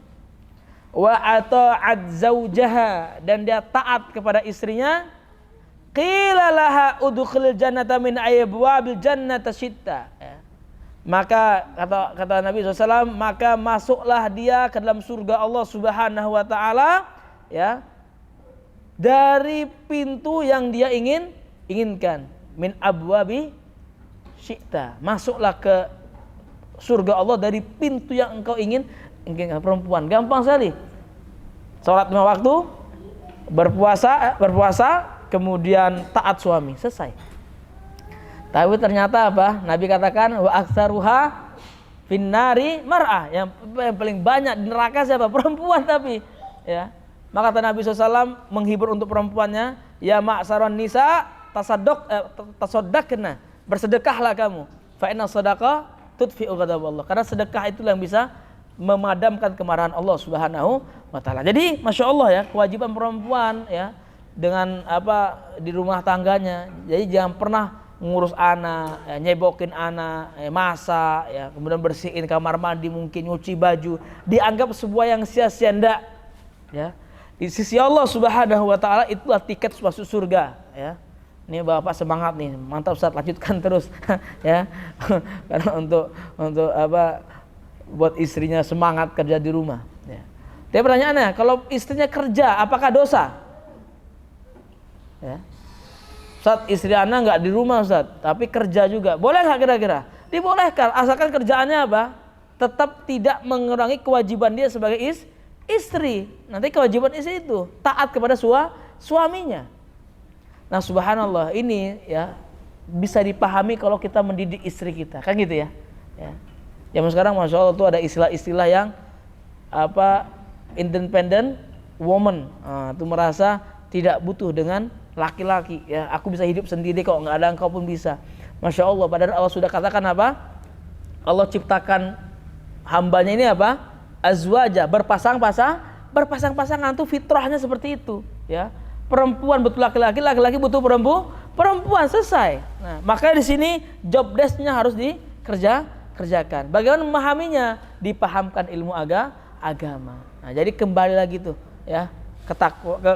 wa ata'at zaujaha, dan dia taat kepada istrinya, qila laha udkhilil jannata min abwabil jannati syitta, ya. Maka kata Nabi SAW, maka masuklah dia ke dalam surga Allah Subhanahu wa taala, ya, dari pintu yang dia inginkan, min abwabi syi'ta. Masuklah ke surga Allah dari pintu yang engkau inginkan. Perempuan gampang sekali. Salat 5 waktu, berpuasa, kemudian taat suami, selesai. Tapi ternyata apa? Nabi katakan wa aktsaruha finnari mar'ah. Yang paling banyak di neraka siapa? Perempuan. Tapi ya. Maka kata Nabi SAW menghibur untuk perempuannya, ya ma'saron nisa tasaddaqna, bersedekahlah kamu. Fa inna shadaqah tudfi'u ghadaballah. Karena sedekah itulah yang bisa memadamkan kemarahan Allah Subhanahu wa taala. Jadi Masya Allah ya, kewajiban perempuan ya dengan apa di rumah tangganya. Jadi jangan pernah ngurus anak, ya, nyebokin anak, ya, masak, ya, kemudian bersihin kamar mandi, mungkin nyuci baju, dianggap sebuah yang sia-sia, enggak, ya. Di sisi Allah Subhanahu wa taala itulah tiket masuk surga, ya. Ini Bapak semangat nih, mantap Ustaz, lanjutkan terus ya. Karena untuk apa buat istrinya semangat kerja di rumah, ya. Tapi pertanyaannya, kalau istrinya kerja apakah dosa? Ya. Ustaz, istri anak nggak di rumah Ustaz, tapi kerja juga, boleh nggak kira-kira? Dibolehkan, asalkan kerjaannya apa? Tetap tidak mengurangi kewajiban dia sebagai istri. Nanti kewajiban istri itu taat kepada suaminya. Nah subhanallah, ini ya bisa dipahami kalau kita mendidik istri kita, kan gitu ya. Ya. Zaman sekarang Masya Allah tuh ada istilah-istilah yang apa, independent woman, itu merasa tidak butuh dengan laki-laki, ya. Aku bisa hidup sendiri kok, nggak ada engkau pun bisa. Masya Allah, padahal Allah sudah katakan apa? Allah ciptakan hambanya ini apa? Azwaja, berpasang-pasangan, tuh fitrahnya seperti itu, ya. Perempuan butuh laki-laki, laki-laki butuh perempuan, selesai. Nah, makanya di sini job desk-nya harus dikerjakan. Bagaimana memahaminya? Dipahamkan ilmu agama. Nah, jadi kembali lagi tuh, ya.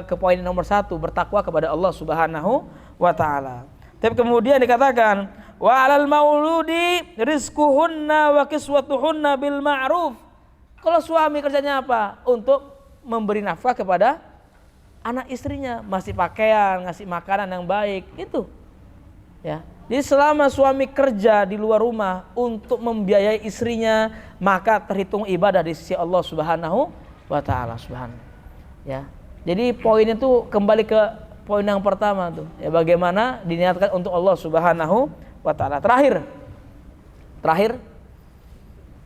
Ke poin nomor 1, bertakwa kepada Allah Subhanahu wa taala. Tapi kemudian dikatakan wa 'alal mauludi rizquhunna wa kiswatuhunna bil ma'ruf. Kalau suami kerjanya apa? Untuk memberi nafkah kepada anak istrinya, masih pakaian, ngasih makanan yang baik, itu. Ya. Jadi selama suami kerja di luar rumah untuk membiayai istrinya, maka terhitung ibadah di sisi Allah Subhanahu wa taala subhanahu. Ya. Jadi poin itu kembali ke poin yang pertama tuh, ya, bagaimana diniatkan untuk Allah Subhanahu wa taala. Terakhir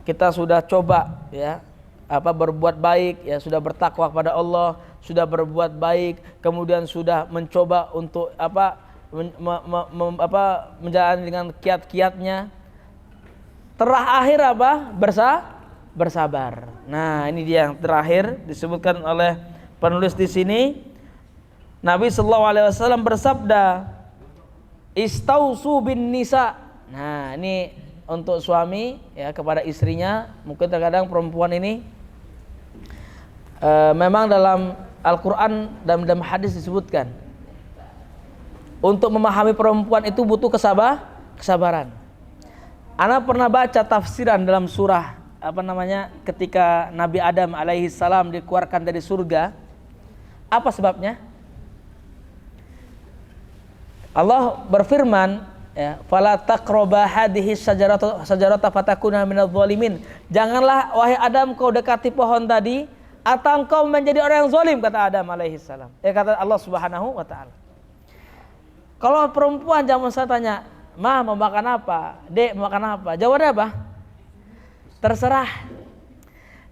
kita sudah coba, ya, apa, berbuat baik, ya, sudah bertakwa kepada Allah, sudah berbuat baik, kemudian sudah mencoba untuk apa, menjalani dengan kiat-kiatnya. Terakhir apa? Bersabar. Nah, ini dia yang terakhir disebutkan oleh penulis di sini. Nabi sallallahu alaihi wasallam bersabda, "Istausu bin nisa." Nah, ini untuk suami, ya, kepada istrinya. Mungkin terkadang perempuan ini memang dalam Al-Qur'an dan dalam hadis disebutkan untuk memahami perempuan itu butuh kesabaran. Ana pernah baca tafsiran dalam surah ketika Nabi Adam alaihi salam dikeluarkan dari surga. Apa sebabnya? Allah berfirman, ya, fala taqraba hadhihi syajarata fatakuna minadh dhalimin. Janganlah wahai Adam kau dekati pohon tadi atau engkau menjadi orang yang zalim, kata Adam alaihi salam. Kata Allah Subhanahu wa taala. Kalau perempuan zaman saya tanya, "Ma, mau makan apa? Dek, mau makan apa?" Jawabannya apa? Terserah.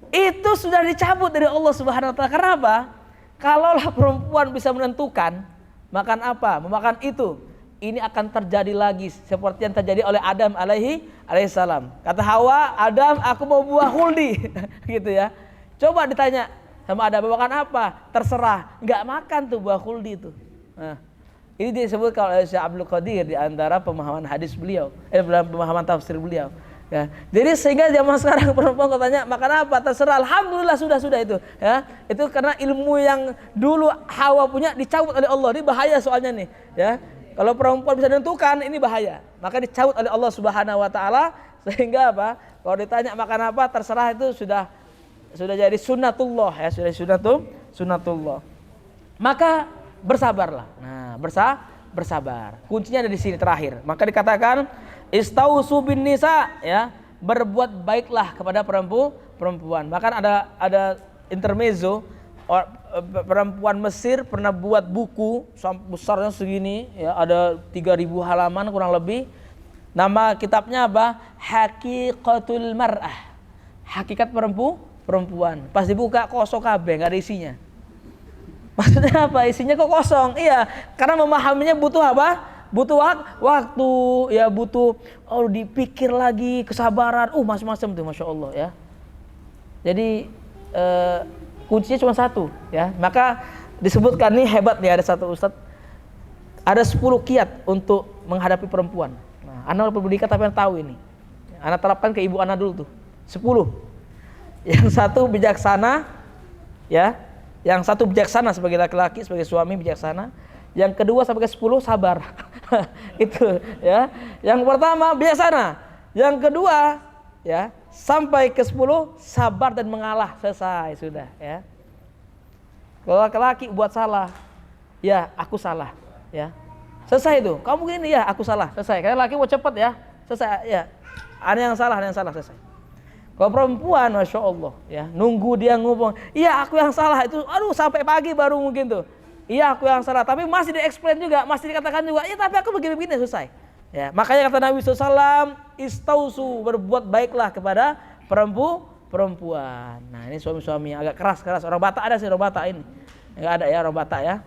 Itu sudah dicabut dari Allah Subhanahu wa taala. Karena apa? Kalaulah perempuan bisa menentukan makan apa, memakan itu, ini akan terjadi lagi seperti yang terjadi oleh Adam alaihi salam. Kata Hawa, "Adam, aku mau buah khuldi." Gitu ya. Coba ditanya sama Adam, makan apa? Terserah. Enggak makan tuh buah khuldi itu. Nah, ini disebut oleh Syekh Abdul Qadir di antara pemahaman hadis beliau, dalam pemahaman tafsir beliau. Ya. Jadi sehingga zaman sekarang perempuan katanya makan apa terserah, alhamdulillah sudah itu ya. Itu karena ilmu yang dulu Hawa punya dicabut oleh Allah. Ini bahaya soalnya nih ya. Kalau perempuan bisa menentukan ini bahaya. Maka dicabut oleh Allah Subhanahu wa taala sehingga apa? Kalau ditanya makan apa terserah itu sudah jadi sunnatullah ya, sudah sunnatullah. Maka bersabarlah. Nah, bersabar. Kuncinya ada di sini terakhir. Maka dikatakan istausu bin nisa ya, berbuat baiklah kepada perempuan. Bahkan ada intermezzo, perempuan Mesir pernah buat buku besarnya segini ya, ada 3.000 halaman kurang lebih. Nama kitabnya apa? Haqiqatul Mar'ah. Hakikat perempuan. Pas dibuka kosong kabeh, enggak ada isinya. Maksudnya apa? Isinya kok kosong? Iya, karena memahaminya butuh apa? Butuh waktu, ya butuh dipikir lagi, kesabaran, macam-macam tuh, masya Allah ya. Jadi kuncinya cuma satu, ya. Maka disebutkan nih hebat nih, ada satu ustadz, ada 10 kiat untuk menghadapi perempuan. Nah, anak pendidikan tapi yang tahu ini. Anak terapkan ke ibu anak dulu tuh, 10. Yang satu bijaksana, ya. Yang satu bijaksana sebagai laki-laki, sebagai suami bijaksana. Yang kedua sampai ke 10 sabar. Itu ya. Yang pertama bijaksana. Yang kedua ya, sampai ke 10 sabar dan mengalah, selesai sudah ya. Kalau laki-laki buat salah, ya aku salah ya. Selesai itu. Kamu gini ya, aku salah, selesai. Karena laki mau cepet ya. Selesai ya. Ada yang salah, selesai. Kalau perempuan, masya Allah, ya nunggu dia ngomong, iya aku yang salah itu, sampai pagi baru mungkin tuh, iya aku yang salah, tapi masih di-explain juga, masih dikatakan juga, iya tapi aku begini-begini selesai. Ya, makanya kata Nabi SAW, istausu, berbuat baiklah kepada perempuan. Nah ini suami-suami yang agak keras, orang Batak ada sih, orang Batak ini, nggak ada ya orang Batak ya.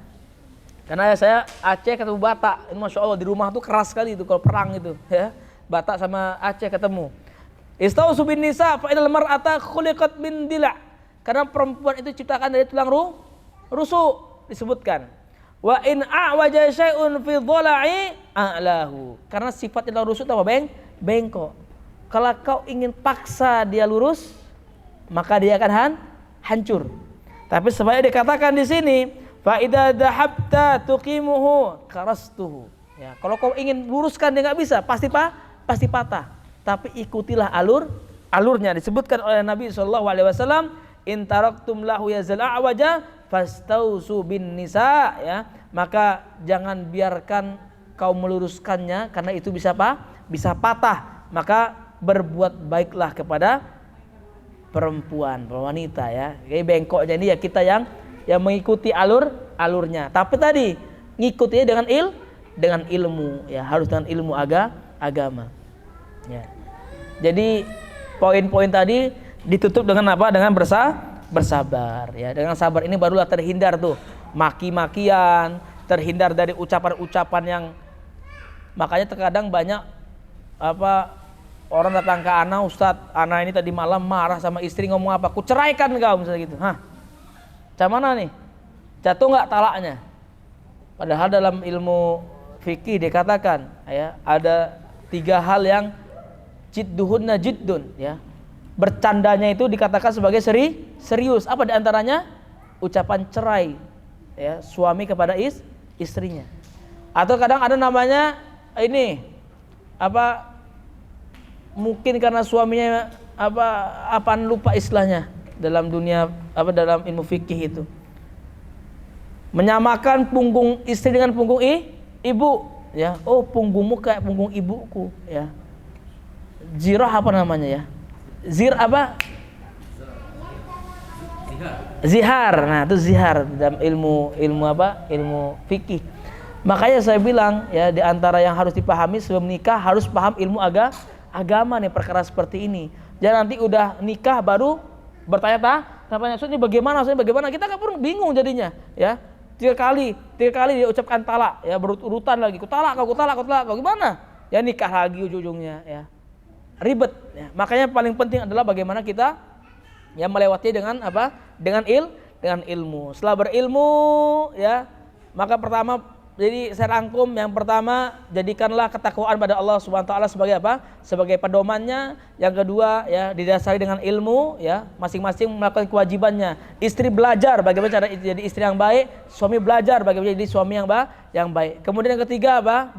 Karena saya Aceh ketemu Batak, ini masya Allah di rumah tuh keras sekali itu kalau perang itu, ya Batak sama Aceh ketemu. Istausu bin nisa fa inal mar'ata khuliqat min dila'. Karena perempuan itu diciptakan dari tulang rusuk disebutkan. Wa in a'waja syai'un fi dhala'i a'lahu. Karena sifat tulang rusuk itu apa? Bengkok. Kalau kau ingin paksa dia lurus, maka dia akan hancur. Tapi sebenarnya dikatakan di sini, fa idza dhahabta tuqimuhu karastuhu. Ya, kalau kau ingin luruskan dia enggak bisa, pasti patah. Tapi ikutilah alurnya. Disebutkan oleh Nabi SAW, in taraktum lahu yazal a'waja fastausu bin nisa ya. Maka jangan biarkan kau meluruskannya karena itu bisa patah. Maka berbuat baiklah kepada perempuan, wanita ya. Jadi bengkoknya ini ya kita yang mengikuti alurnya. Tapi tadi ngikutinya dengan ilmu ya, harus dengan ilmu agama. Ya. Jadi poin-poin tadi ditutup dengan apa? Dengan bersabar ya. Dengan sabar ini barulah terhindar tuh maki-makian, terhindar dari ucapan-ucapan yang, makanya terkadang banyak orang datang ke ana, Ustadz, ana ini tadi malam marah sama istri, ngomong apa? Ku ceraikan kau misalnya gitu. Macam mana nih? Jatuh nggak talaknya? Padahal dalam ilmu fikih dikatakan ya, ada 3 hal yang jidduhunna jiddun ya. Bercandanya itu dikatakan sebagai serius. Apa diantaranya? Ucapan cerai ya, suami kepada istrinya. Atau kadang ada namanya ini mungkin karena suaminya lupa istilahnya dalam dunia dalam ilmu fikih itu. Menyamakan punggung istri dengan punggung ibu ya. Oh, punggungmu kayak punggung ibuku ya. Zirah apa namanya ya? Zihar. Nah, itu zihar dalam ilmu fikih. Makanya saya bilang ya, di antara yang harus dipahami sebelum nikah harus paham ilmu agama nih, perkara seperti ini. Jangan nanti udah nikah baru bertanya-tanya, maksudnya bagaimana? Kita kan pun bingung jadinya ya. 3 kali dia ucapkan talak ya, berurutan lagi. Ku talak kau gimana? Ya nikah lagi ujung-ujungnya ya. Ribet ya. Makanya paling penting adalah bagaimana kita yang melewati dengan dengan ilmu. Setelah berilmu ya, maka pertama Jadi saya rangkum, yang pertama, jadikanlah ketakwaan pada Allah Subhanahu wa taala sebagai apa? Sebagai pedomannya. Yang kedua, ya, didasari dengan ilmu, ya, masing-masing melakukan kewajibannya. Istri belajar bagaimana cara jadi istri yang baik, suami belajar bagaimana jadi suami yang baik. Kemudian yang ketiga apa?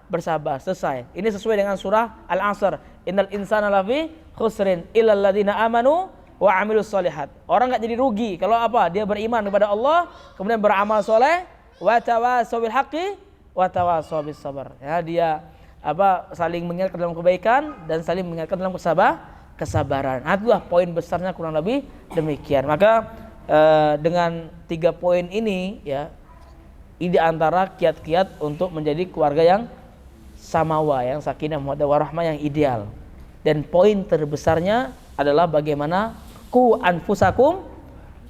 Bersabar. Selesai. Ini sesuai dengan surah Al-Asr. Innal insana lafi khusrin illal ladzina amanu wa amilus solihat. Orang enggak jadi rugi kalau apa? Dia beriman kepada Allah, kemudian beramal soleh, wa tawassaw bil haqqi wa tawassaw bis sabr. Ya, dia apa? Saling mengingatkan dalam kebaikan dan saling mengingatkan dalam kesabaran. Nah, itulah poin besarnya kurang lebih demikian. Maka dengan 3 poin ini, ya, ini antara kiat-kiat untuk menjadi keluarga yang samawa, yang sakinah mawaddah warahmah, yang ideal. Dan poin terbesarnya adalah bagaimana ku anfusakum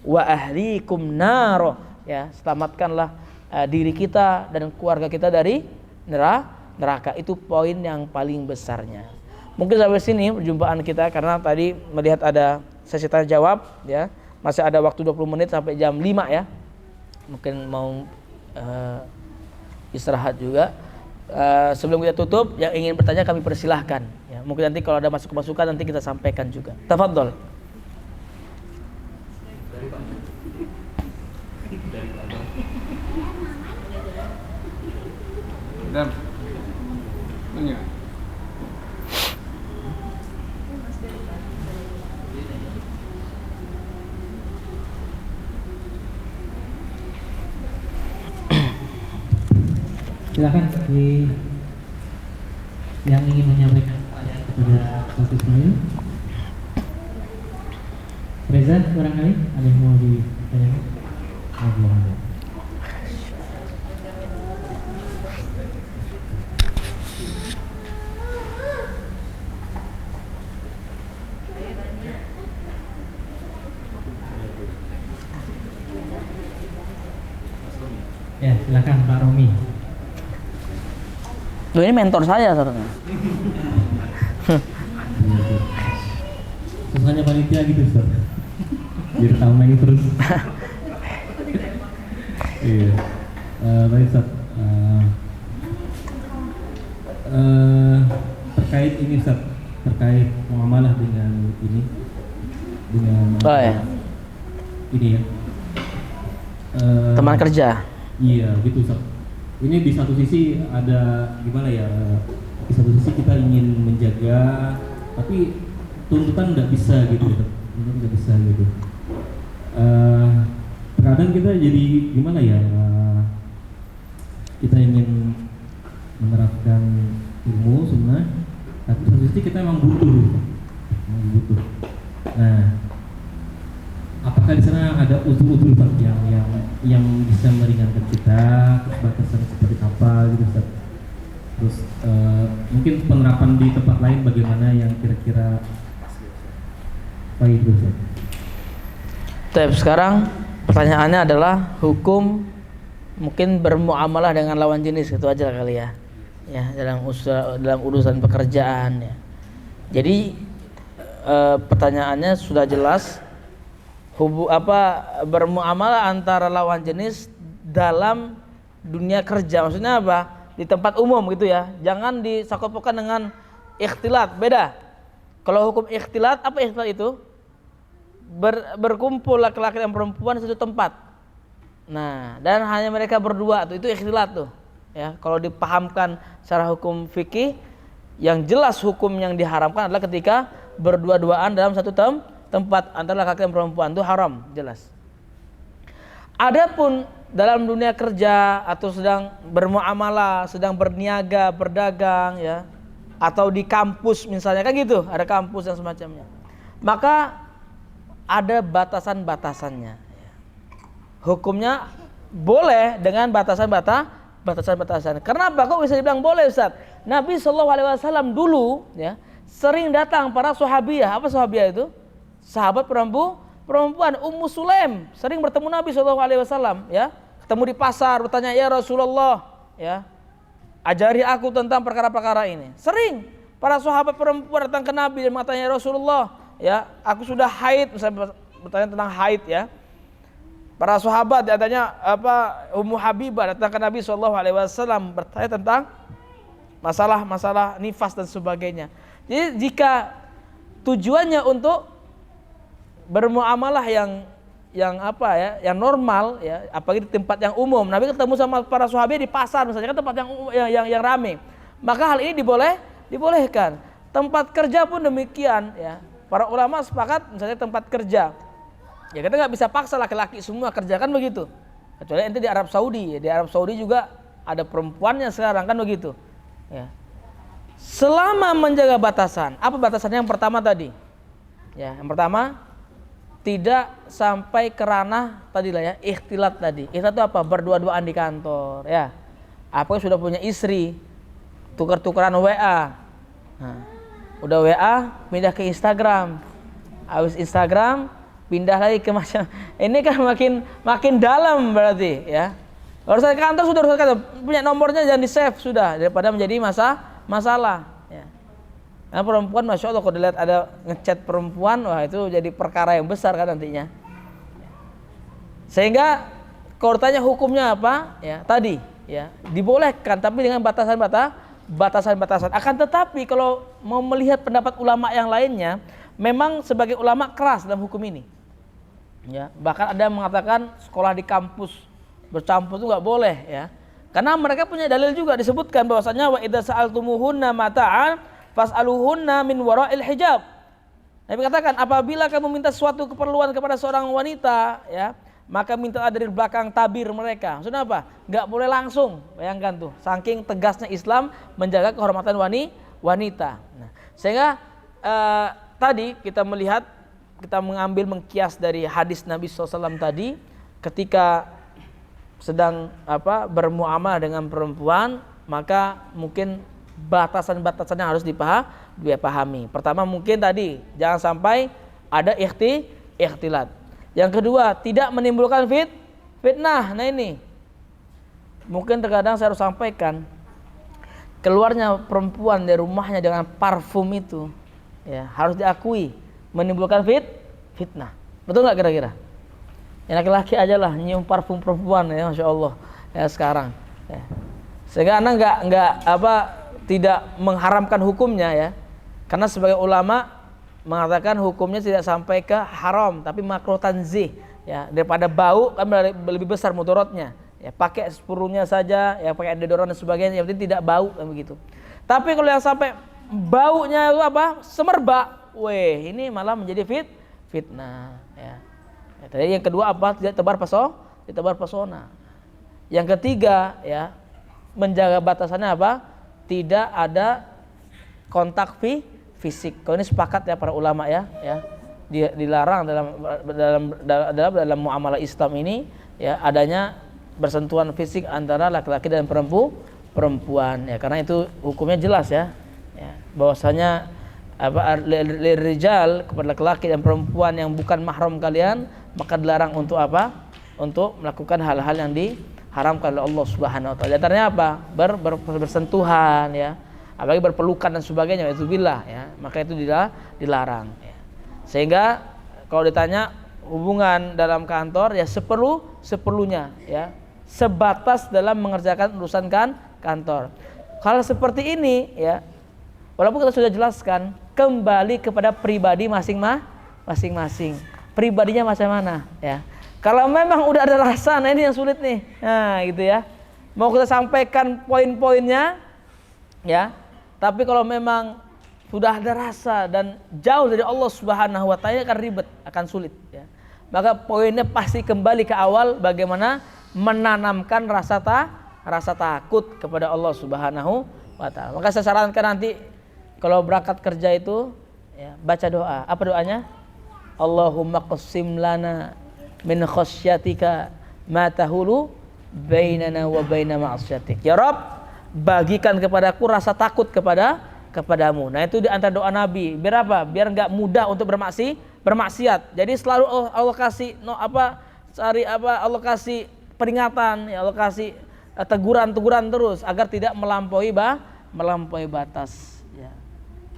wa ahlikum naro, ya, selamatkanlah diri kita dan keluarga kita dari neraka. Itu poin yang paling besarnya. Mungkin sampai sini perjumpaan kita, karena tadi melihat ada sesi tanya jawab, ya. Masih ada waktu 20 menit sampai jam 5, ya. Mungkin mau istirahat juga. Sebelum kita tutup, yang ingin bertanya kami persilahkan, ya. Mungkin nanti kalau ada masukan nanti kita sampaikan juga. Tafadhol. Dan tanya. Silakan yang ingin menyampaikan pertanyaan kepada Ustaz Ismail. Reza, barangkali ada yang mau ditanyakan? Belum ada. Ya, silakan Pak Romi. Loh, ini mentor saya sebenarnya. Susahnya panitia gitu, Ustaz. Biar tameng terus. Iya. Baik, Ustaz. Terkait ini, Ustaz, terkait muamalah dengan ini, dengan ini, ya. Teman kerja. Iya, gitu, Ustaz. Ini di satu sisi ada gimana ya? Di satu sisi kita ingin menjaga, tapi tuntutan nggak bisa gitu, tuntutan nggak bisa gitu. Terkadang kita jadi gimana ya? Kita ingin menerapkan ilmu sunnah, tapi satu sisi kita emang butuh. Nah, apakah di sana ada usul-usul yang bisa meringankan kita, batasan seperti apa gitu, Ustaz? Terus mungkin penerapan di tempat lain bagaimana yang kira-kira baik, Ustaz? Tapi sekarang pertanyaannya adalah hukum mungkin bermuamalah dengan lawan jenis, itu aja kali ya. Ya, dalam urusan pekerjaan, ya. Jadi pertanyaannya sudah jelas. Bermuamalah antara lawan jenis dalam dunia kerja, maksudnya apa? Di tempat umum gitu, ya. Jangan disakopkan dengan ikhtilat, beda. Kalau hukum ikhtilat, apa ikhtilat itu? Berkumpul laki-laki dan perempuan di satu tempat. Nah, dan hanya mereka berdua tuh, itu ikhtilat tuh. Ya, kalau dipahamkan secara hukum fikih, yang jelas hukum yang diharamkan adalah ketika berdua-duaan dalam satu tempat antara laki-laki dan perempuan, itu haram, jelas. Adapun dalam dunia kerja atau sedang bermuamalah, sedang berniaga, berdagang, ya, atau di kampus misalnya, kan gitu, ada kampus dan semacamnya. Maka ada batasan-batasannya. Hukumnya boleh dengan batasan-batasan. Kenapa kok bisa dibilang boleh, Ustaz? Nabi SAW dulu, ya, sering datang para sahabiah. Apa sahabiah itu? Sahabat perempuan Ummu Sulaim sering bertemu Nabi SAW, ya, ketemu di pasar, bertanya, ya Rasulullah, ya, ajari aku tentang perkara-perkara ini. Sering para sahabat perempuan datang ke Nabi dan bertanya, ya Rasulullah, ya, aku sudah haid, misalnya bertanya tentang haid, ya. para sahabat adanya Ummu Habibah datang ke Nabi SAW bertanya tentang masalah nifas dan sebagainya. Jadi jika tujuannya untuk bermuamalah yang normal ya, apalagi di tempat yang umum. Nabi ketemu sama para sahabat di pasar misalnya, kan tempat yang ramai. Maka hal ini dibolehkan. Tempat kerja pun demikian ya. Para ulama sepakat misalnya tempat kerja. Ya kita nggak bisa paksa laki-laki semua kerja kan begitu. Kecuali ente di Arab Saudi. Di Arab Saudi juga ada perempuannya sekarang kan begitu. Ya. Selama menjaga batasan. Apa batasannya yang pertama tadi? Ya, yang pertama tidak sampai ke ranah tadi lah ya, ikhtilat tadi. Ikhtilat itu apa? Berdua-duaan di kantor ya. Apalagi sudah punya istri, tukar-tukaran WA. Nah, udah WA pindah ke Instagram. Habis Instagram pindah lagi ke macam ini kan makin dalam berarti ya. Urusan kantor sudah urusan kantor, punya nomornya jangan di save sudah daripada menjadi masalah ya. Nah, perempuan masya Allah kalau dilihat ada ngechat perempuan, wah itu jadi perkara yang besar kan nantinya. Sehingga kalau tanya hukumnya apa ya tadi ya dibolehkan tapi dengan batasan-batasan. Akan tetapi kalau mau melihat pendapat ulama yang lainnya, memang sebagai ulama keras dalam hukum ini. Ya, bahkan ada yang mengatakan sekolah di kampus bercampur itu nggak boleh ya, karena mereka punya dalil juga disebutkan bahwasanya wa idza sa'altumuhunna mata'an fas'aluhunna min wara'il hijab. Nabi katakan apabila kamu minta suatu keperluan kepada seorang wanita ya, maka mintalah dari belakang tabir mereka. Maksudnya apa? Nggak boleh langsung. Bayangkan tuh, saking tegasnya Islam menjaga kehormatan wanita. Nah, sehingga tadi kita mengambil mengkias dari hadis Nabi SAW tadi, ketika sedang bermuamalah dengan perempuan, maka mungkin batasan-batasan yang harus dipahami. Pertama mungkin tadi jangan sampai ada ikhtilat. Yang kedua tidak menimbulkan fitnah. Nah ini mungkin terkadang saya harus sampaikan, keluarnya perempuan dari rumahnya dengan parfum itu ya harus diakui menimbulkan fitnah. Betul nggak kira-kira? Yang laki-laki aja lah nyium parfum perempuan ya, masya Allah ya sekarang. Ya. Sehingga anak tidak mengharamkan hukumnya ya, karena sebagai ulama mengatakan hukumnya tidak sampai ke haram, tapi makruh tanzih ya, daripada bau kan lebih besar mudaratnya. Ya pakai sepurunya saja, ya pakai deodoran dan sebagainya, yang penting tidak bau kan begitu. Tapi kalau yang sampai baunya itu semerbak, ini malah menjadi fitnah ya. Tadi yang kedua tidak tebar pesona. Yang ketiga ya, menjaga batasannya tidak ada kontak fisik. Kalau ini sepakat ya para ulama ya, dilarang dalam muamalah Islam ini ya adanya bersentuhan fisik antara laki-laki dan perempuan ya, karena itu hukumnya jelas ya bahwasanya lirijal kepada laki-laki dan perempuan yang bukan mahram kalian, maka dilarang untuk untuk melakukan hal-hal yang diharamkan oleh Allah Subhanahu wa taala. Di antaranya bersentuhan ya, apalagi berpelukan dan sebagainya, itu billah ya, maka itu dilarang ya. Sehingga kalau ditanya hubungan dalam kantor ya seperlunya ya, sebatas dalam mengerjakan urusan kantor. Kalau seperti ini ya, walaupun kita sudah jelaskan, kembali kepada pribadi masing-masing. Pribadinya macam mana ya. Kalau memang udah ada rasa, nah ini yang sulit nih. Nah, gitu ya. Mau kita sampaikan poin-poinnya ya. Tapi kalau memang sudah ada rasa dan jauh dari Allah Subhanahu wa taala, akan ribet, akan sulit ya. Maka poinnya pasti kembali ke awal, bagaimana menanamkan rasa takut kepada Allah Subhanahu wa taala. Maka saya sarankan nanti kalau berangkat kerja itu ya, baca doa. Apa doanya? Allahumma qassim lana min khasyatika ma tahulu bainana wa baina ma'asyatik. Ya Rabb, bagikan kepadaku rasa takut kepadamu. Nah itu di antara doa Nabi. Biar apa? Biar enggak mudah untuk bermaksiat. Jadi selalu Allah kasih Allah kasih peringatan, ya Allah kasih teguran terus agar tidak melampaui batas. Ya.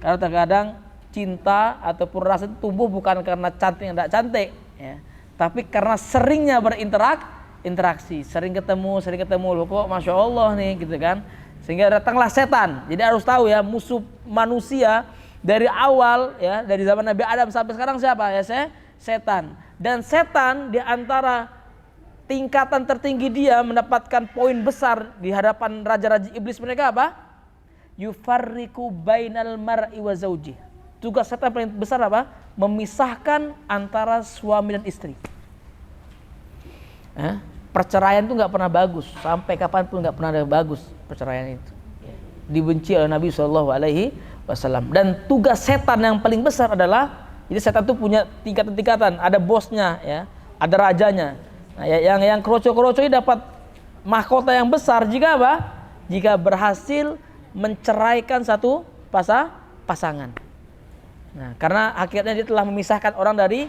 Karena terkadang cinta ataupun rasa itu tumbuh bukan karena cantik yang tidak cantik, ya, Tapi karena seringnya berinteraksi, sering ketemu loh kok Masya Allah nih gitu kan. Sehingga datanglah setan. Jadi harus tahu ya, musuh manusia dari awal ya, dari zaman Nabi Adam sampai sekarang siapa? Ya setan. Dan setan di antara tingkatan tertinggi dia mendapatkan poin besar di hadapan raja-raja iblis mereka apa? Yufarriqu bainal mar'i wa zauji. Tugas setan paling besar apa? Memisahkan antara suami dan istri. Perceraian itu nggak pernah bagus, sampai kapanpun nggak pernah ada bagus perceraian itu. Dibenci oleh Nabi SAW. Dan tugas setan yang paling besar adalah, jadi setan itu punya tingkatan-tingkatan, ada bosnya ya, ada rajanya. Nah, yang kroco-kroco ini dapat mahkota yang besar jika apa? Jika berhasil menceraikan satu pasangan. Nah, karena akhirnya dia telah memisahkan orang dari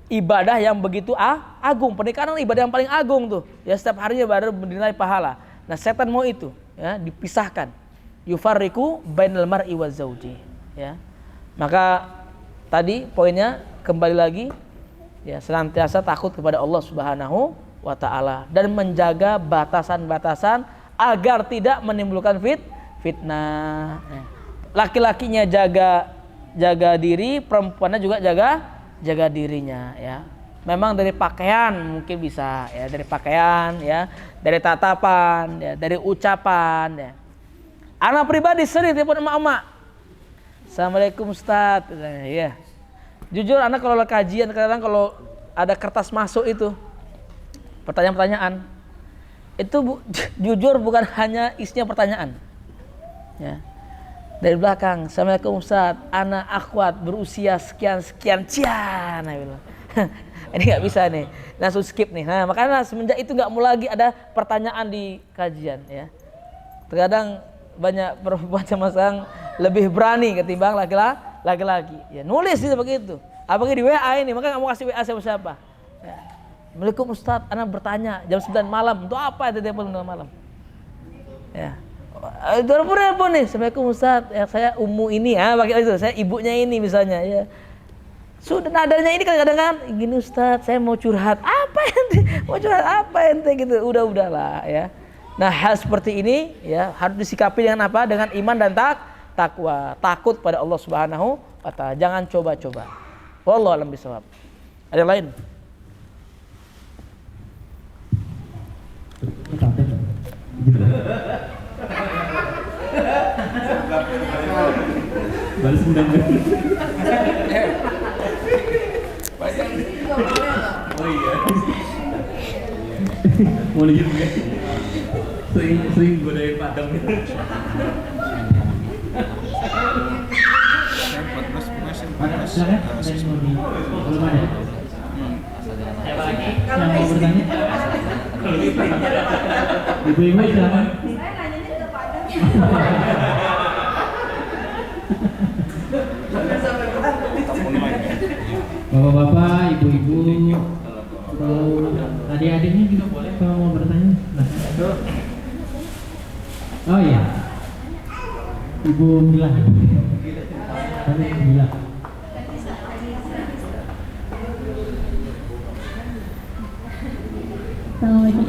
ibadah yang begitu agung. Pernikahan adalah ibadah yang paling agung tuh. Ya, setiap harinya baru bernilai pahala. Nah, setan mau itu, ya, dipisahkan. Yufarriqu bainal mar'i wa zauji. Ya. Maka tadi poinnya kembali lagi, ya, senantiasa takut kepada Allah Subhanahu wa taala dan menjaga batasan-batasan agar tidak menimbulkan fitnah. Laki-lakinya jaga diri, perempuannya juga jaga dirinya ya. Memang dari pakaian mungkin bisa ya, dari pakaian ya, dari tatapan ya, dari ucapan ya. Anak pribadi sering telepon emak-emak. Assalamualaikum Ustaz ya. Jujur anak kalau kajian kadang kalau ada kertas masuk itu pertanyaan-pertanyaan itu jujur bukan hanya isinya pertanyaan ya. Dari belakang, Assalamualaikum Ustaz, anak akhwat berusia sekian cian. Ini nggak bisa nih, langsung skip nih. Nah, makanya semenjak itu nggak mau lagi ada pertanyaan di kajian ya. Terkadang banyak perempuan sama sekarang lebih berani ketimbang laki-laki. Ya, nulis itu begitu. Apalagi di WA ini, makanya nggak mau kasih WA siapa-siapa. Ya. Assalamualaikum Ustaz, anak bertanya jam 9 malam, untuk apa itu telepon malam? Ya. Telepon nih, Assalamualaikum Ustaz, ya, saya Umu ini, pakai itu, saya ibunya ini misalnya, ya. Sudah nadanya ini kadang-kadang kan, gini Ustaz, saya mau curhat, apa ente? Mau curhat apa ente gitu? Udahlah ya. Nah, hal seperti ini ya harus disikapi dengan apa? Dengan iman dan takwa, takut pada Allah Subhanahu wa taala. Jangan coba-coba. Wallahu a'lam bishawab. Ada yang lain? Balas undang. Oh iya. Mau lihat ya? Sering godain Padang. Belum ada. Siapa lagi? Yang mau bertanya? Ibu-ibu silakan. Bapak-bapak, ibu-ibu, atau adik-adiknya juga boleh kalau mau bertanya. Nah. Oh iya, Ibu Mila. Kami Mila. Assalamualaikum.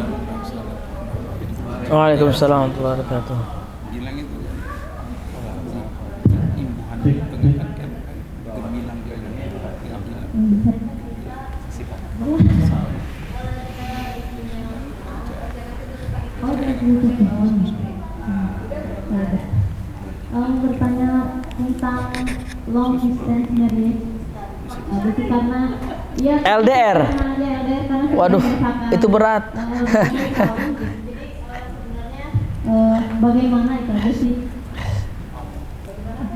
Waalaikumsalam warahmatullahi wabarakatuh. Bilang itu imbuhan gemilang bertanya tentang long distance marriage. Itu karena ya LDR. Waduh, itu berat. Bagaimana itu aja sih?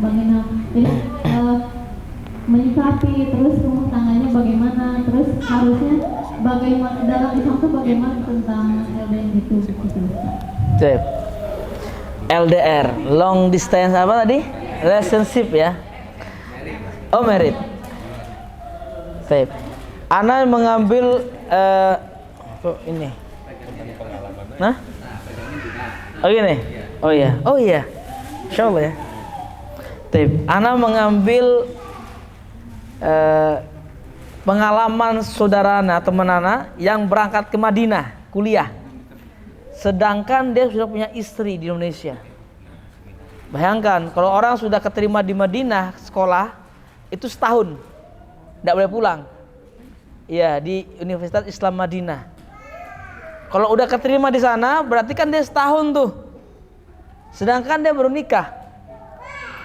Bagaimana? Jadi menyikapi terus rumah tangganya bagaimana? Terus harusnya bagaimana dalam Islam itu bagaimana tentang LDR itu? Sip. LDR, long distance apa tadi? Relationship ya. Oh, married. Sip. Ana mengambil ini. Nah? Oh gini. Oh iya. Oh iya. Insyaallah ya. Sip. Ana mengambil pengalaman saudara Ana, teman Ana yang berangkat ke Madinah kuliah, sedangkan dia sudah punya istri di Indonesia. Bayangkan kalau orang sudah keterima di Madinah sekolah itu setahun, tidak boleh pulang. Ya, di Universitas Islam Madinah. Kalau udah keterima di sana berarti kan dia setahun tuh. Sedangkan dia baru nikah.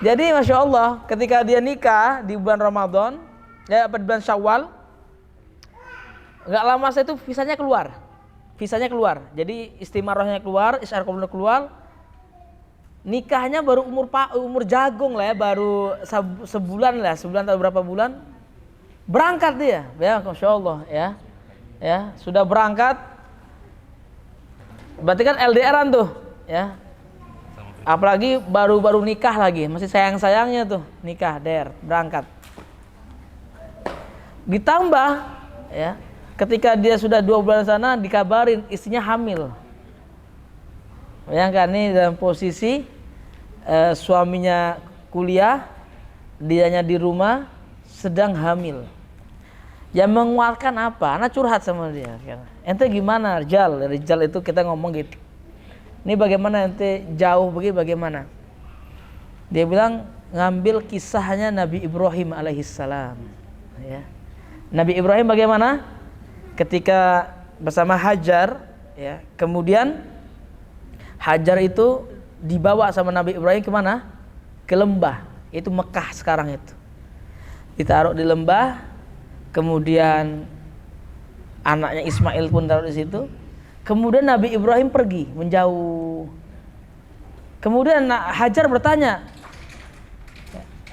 Jadi Masya Allah ketika dia nikah di bulan Ramadan, ya pada bulan Syawal, nggak lama setelah itu visanya keluar. Jadi istimarohnya keluar, isyar qabulnya keluar. Nikahnya baru umur jagung lah ya, baru sebulan atau berapa bulan berangkat dia, ya Masya Allah ya sudah berangkat, berarti kan LDRan tuh, ya apalagi baru nikah lagi, masih sayangnya tuh nikah berangkat. Ditambah ya ketika dia sudah 2 bulan sana dikabarin istrinya hamil. Bayangkan nih dalam posisi suaminya kuliah, dianya di rumah sedang hamil. Yang menguatkan apa? Anak curhat sama dia. Ente gimana Rijal? Rijal itu kita ngomong gitu. Ini bagaimana ente jauh begini bagaimana? Dia bilang ngambil kisahnya Nabi Ibrahim alaihissalam. Ya. Nabi Ibrahim bagaimana? Ketika bersama Hajar, ya, kemudian Hajar itu dibawa sama Nabi Ibrahim kemana? Ke lembah, itu Mekah sekarang itu. Ditaruh di lembah, kemudian anaknya Ismail pun taruh di situ. Kemudian Nabi Ibrahim pergi menjauh. Kemudian Hajar bertanya,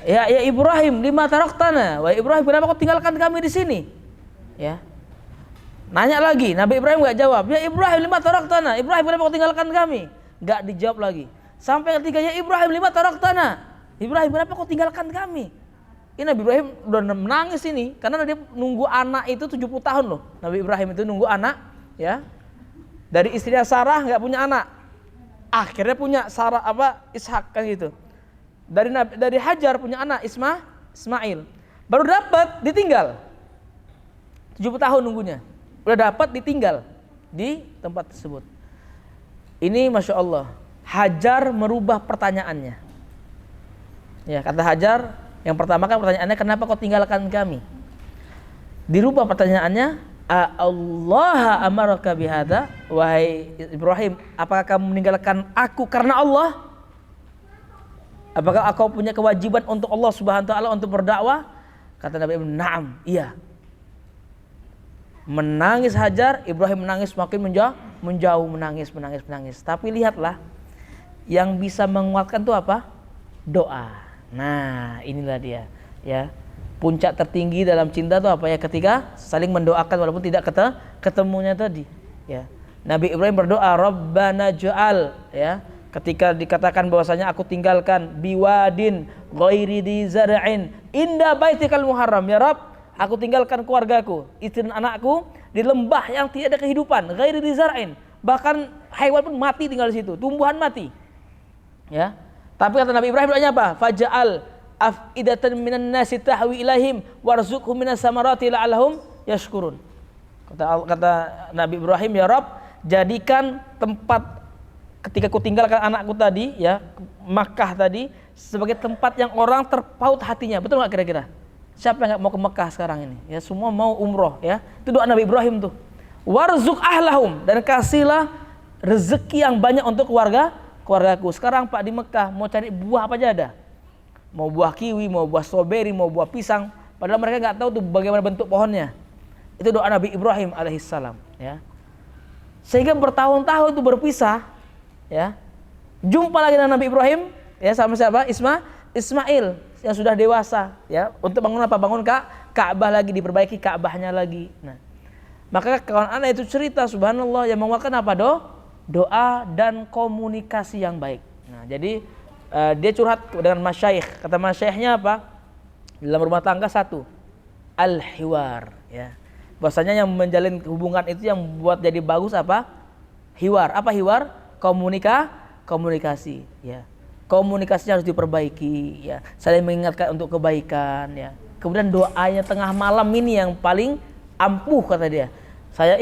ya Ibrahim, lima taraktana? Wahai Ibrahim, kenapa kau tinggalkan kami di sini? Ya. Nanya lagi, Nabi Ibrahim enggak jawab. Ya Ibrahim, lima taraktana? Ibrahim, kenapa kau tinggalkan kami? Enggak dijawab lagi. Sampai ketiganya, Ibrahim, lima taraktana? Ibrahim, kenapa kau tinggalkan kami? Ini Nabi Ibrahim udah menangis ini karena dia nunggu anak itu 70 tahun loh. Nabi Ibrahim itu nunggu anak, ya. Dari istrinya Sarah enggak punya anak. Akhirnya punya Sarah Ishak kan gitu. Dari Hajar punya anak Ismail. Baru dapat ditinggal. 70 tahun nunggunya. Udah dapat ditinggal di tempat tersebut. Ini Masya Allah, Hajar merubah pertanyaannya. Ya, kata Hajar, yang pertama kan pertanyaannya, kenapa kau tinggalkan kami? Dirubah pertanyaannya, Allah amaraka bihada? Wahai Ibrahim, apakah kamu meninggalkan aku karena Allah? Apakah kau punya kewajiban untuk Allah Subhanahu wa taala untuk berdakwah? Kata Nabi Ibrahim, "Na'am, iya." Menangis Hajar, Ibrahim menangis makin menjauh, menangis. Tapi lihatlah, yang bisa menguatkan itu apa? Doa. Nah, inilah dia, ya. Puncak tertinggi dalam cinta itu apa ya? Ketika saling mendoakan walaupun tidak ketemunya tadi, ya. Nabi Ibrahim berdoa, Rabbana ja'al, ya. Ketika dikatakan bahwasanya aku tinggalkan biwadin ghairi di zar'in inda baitikal muharram, ya Rabb, aku tinggalkan keluargaku, istri dan anakku di lembah yang tidak ada kehidupan, ghairi di zar'in, bahkan hewan pun mati tinggal di situ, tumbuhan mati. Ya. Tapi kata Nabi Ibrahim doanya apa? Faja'al afidatan minan nasi tahwi ilaihim warzuqhum minas samarati la'allahum yashkurun. Kata Nabi Ibrahim, ya Rabb, jadikan tempat ketika ku tinggalkan anakku tadi, ya, Makkah tadi, sebagai tempat yang orang terpaut hatinya. Betul nggak kira-kira? Siapa yang nggak mau ke Makkah sekarang ini? Ya, semua mau umroh, ya. Itu doa Nabi Ibrahim tuh. Warzuq ahlahum, dan kasihlah rezeki yang banyak untuk keluargaku. Sekarang Pak di Mekah mau cari buah apa aja ada. Mau buah kiwi, mau buah stroberi, mau buah pisang. Padahal mereka nggak tahu tuh bagaimana bentuk pohonnya. Itu doa Nabi Ibrahim alaihissalam, ya. Sehingga bertahun-tahun itu berpisah, ya. Jumpa lagi dengan Nabi Ibrahim, ya, sama siapa? Ismail yang sudah dewasa, ya. Untuk bangun apa? Bangun Ka'bah lagi, diperbaiki Ka'bahnya lagi. Nah, maka kawan anak itu cerita, subhanallah, yang menguatkan apa? Doa dan komunikasi yang baik. Nah, jadi dia curhat dengan masyayikh. Kata masyayikhnya apa? Dalam rumah tangga satu, al-hiwar, ya. Bahwasanya yang menjalin hubungan itu yang buat jadi bagus apa? Hiwar. Apa hiwar? Komunikasi, ya. komunikasinya harus diperbaiki ya, saling mengingatkan untuk kebaikan ya. Kemudian doanya tengah malam ini yang paling ampuh kata dia. Saya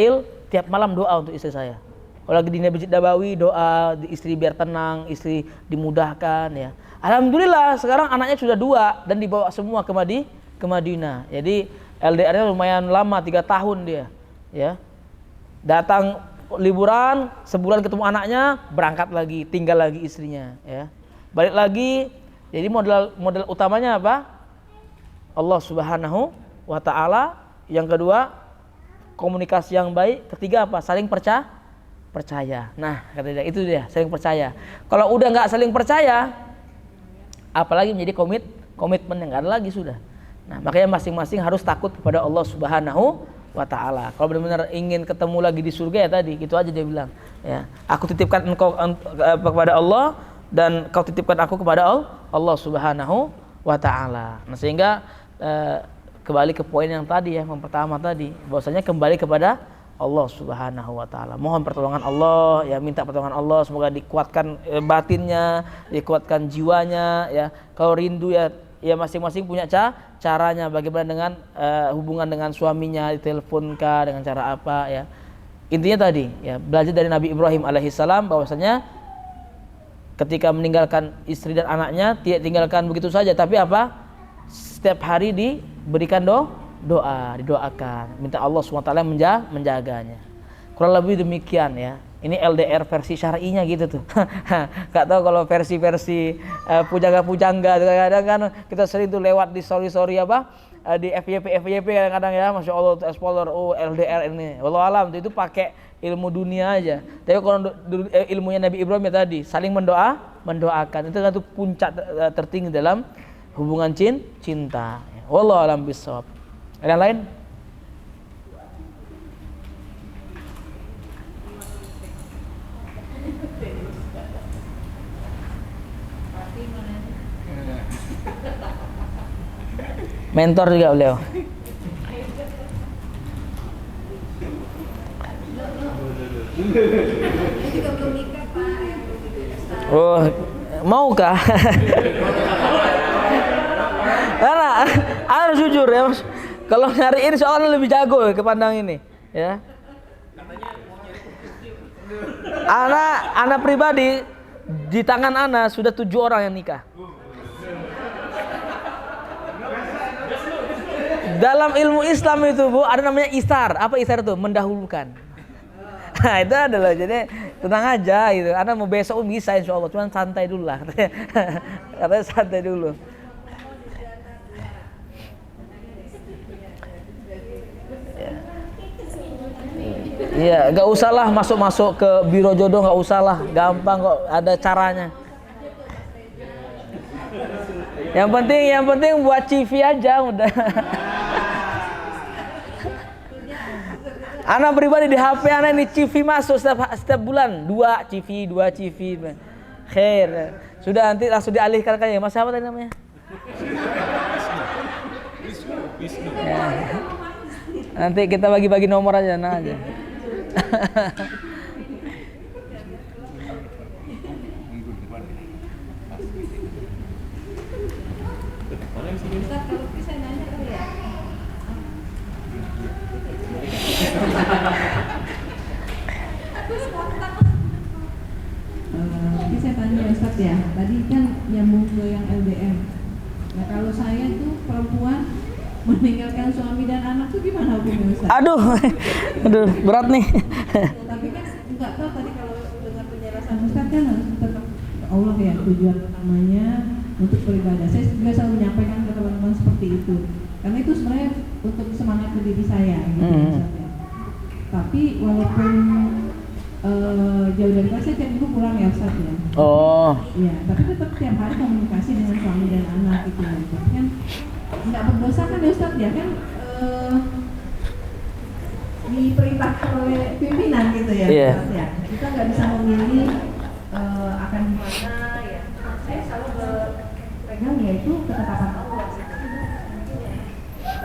tiap malam doa untuk istri saya. Kalau lagi di Masjid Nabawi doa istri biar tenang, istri dimudahkan ya. Alhamdulillah sekarang anaknya sudah 2 dan dibawa semua ke Madinah. Jadi LDR-nya lumayan lama, 3 tahun dia ya. Datang liburan, sebulan ketemu anaknya, berangkat lagi, tinggal lagi istrinya ya. Balik lagi. Jadi modal utamanya apa? Allah Subhanahu wa taala. Yang kedua, komunikasi yang baik. Ketiga apa? Saling percaya. Nah, kata dia, itu dia, saling percaya. Kalau udah nggak saling percaya, apalagi menjadi komitmen yang nggak ada lagi sudah. Nah, makanya masing-masing harus takut kepada Allah Subhanahu wa taala. Kalau benar-benar ingin ketemu lagi di surga ya tadi, gitu aja dia bilang. Ya, aku titipkan engkau kepada Allah dan kau titipkan aku kepada Allah Subhanahu wa taala. Nah, sehingga kembali ke poin yang tadi ya, yang pertama tadi, bahwasanya kembali kepada Allah Subhanahu wa taala. Mohon pertolongan Allah ya, minta pertolongan Allah, semoga dikuatkan batinnya, dikuatkan jiwanya ya. Kalau rindu ya masing-masing punya caranya, bagaimana dengan hubungan dengan suaminya, diteleponkah dengan cara apa ya. Intinya tadi ya, belajar dari Nabi Ibrahim alaihissalam bahwasanya ketika meninggalkan istri dan anaknya tidak tinggalkan begitu saja, tapi apa? Setiap hari diberikan doa, didoakan, minta Allah SWT menjaganya. Kurang lebih demikian ya. Ini LDR versi syar'inya gitu tuh. Gak tahu kalau versi-versi pujangga-pujangga kadang-kadang kan kita sering tuh lewat di story apa di FYP kadang-kadang ya, Masya Allah tuh explorer, oh LDR ini. Wallahu alam itu pakai ilmu dunia aja. Tapi kalau ilmunya Nabi Ibrahim ya tadi, saling mendoakan. Itu kan tuh puncak tertinggi dalam hubungan cinta. Wallahu alam bissawab. Ada yang lain? Mentor juga beliau. Oh, maukah? Karena harus jujur ya, Mas. Kalau nyariin soalnya lebih jago ke pandang ini, ya. Anak pribadi di tangan Ana sudah 7 orang yang nikah. Dalam ilmu Islam itu Bu, ada namanya isar. Apa isar itu? Mendahulukan. Nah, itu adalah, jadi tenang aja gitu. Anda mau besok bisa insya Allah, cuman santai dulu lah. Katanya santai dulu. Iya, nggak usah lah masuk ke biro jodoh, nggak usah lah, gampang kok, ada caranya. Yang penting buat CV aja udah. Anak pribadi di HP anak ini CV masuk setiap bulan 2 CV. Khair. Sudah nanti langsung dialihkan kayak Mas siapa tadi namanya? Ya. Nanti kita bagi-bagi nomor aja aja. Ustaz, kalau bisa nanya kali ya? Ini saya tanya Ustaz ya, tadi kan nyambung ke yang LDM. Nah kalau saya tuh perempuan meninggalkan suami dan anak tuh gimana hukumnya Ustaz? Aduh, berat nih. Tapi kan nggak tahu tadi kalau dengan penjelasan Ustaz kan harus tetap Allah ya tujuan utamanya untuk beribadah. Saya juga selalu menyampaikan ke teman-teman seperti itu. Karena itu sebenarnya untuk semangat diri saya gitu Ustaz ya. Tapi walaupun jauh dari saya tiap minggu pulang ya Ustaz ya. Oh. Iya, tapi tetap tiap hari komunikasi dengan suami dan anak gitu ya. Tapi kan nggak berdosa kan ya Ustaz ya kan diperintahkan oleh pimpinan gitu ya. Yeah. Ustaz ya. Kita nggak bisa memilih akan gimana ya. Saya selalu berpegang yaitu ketetapan Allah.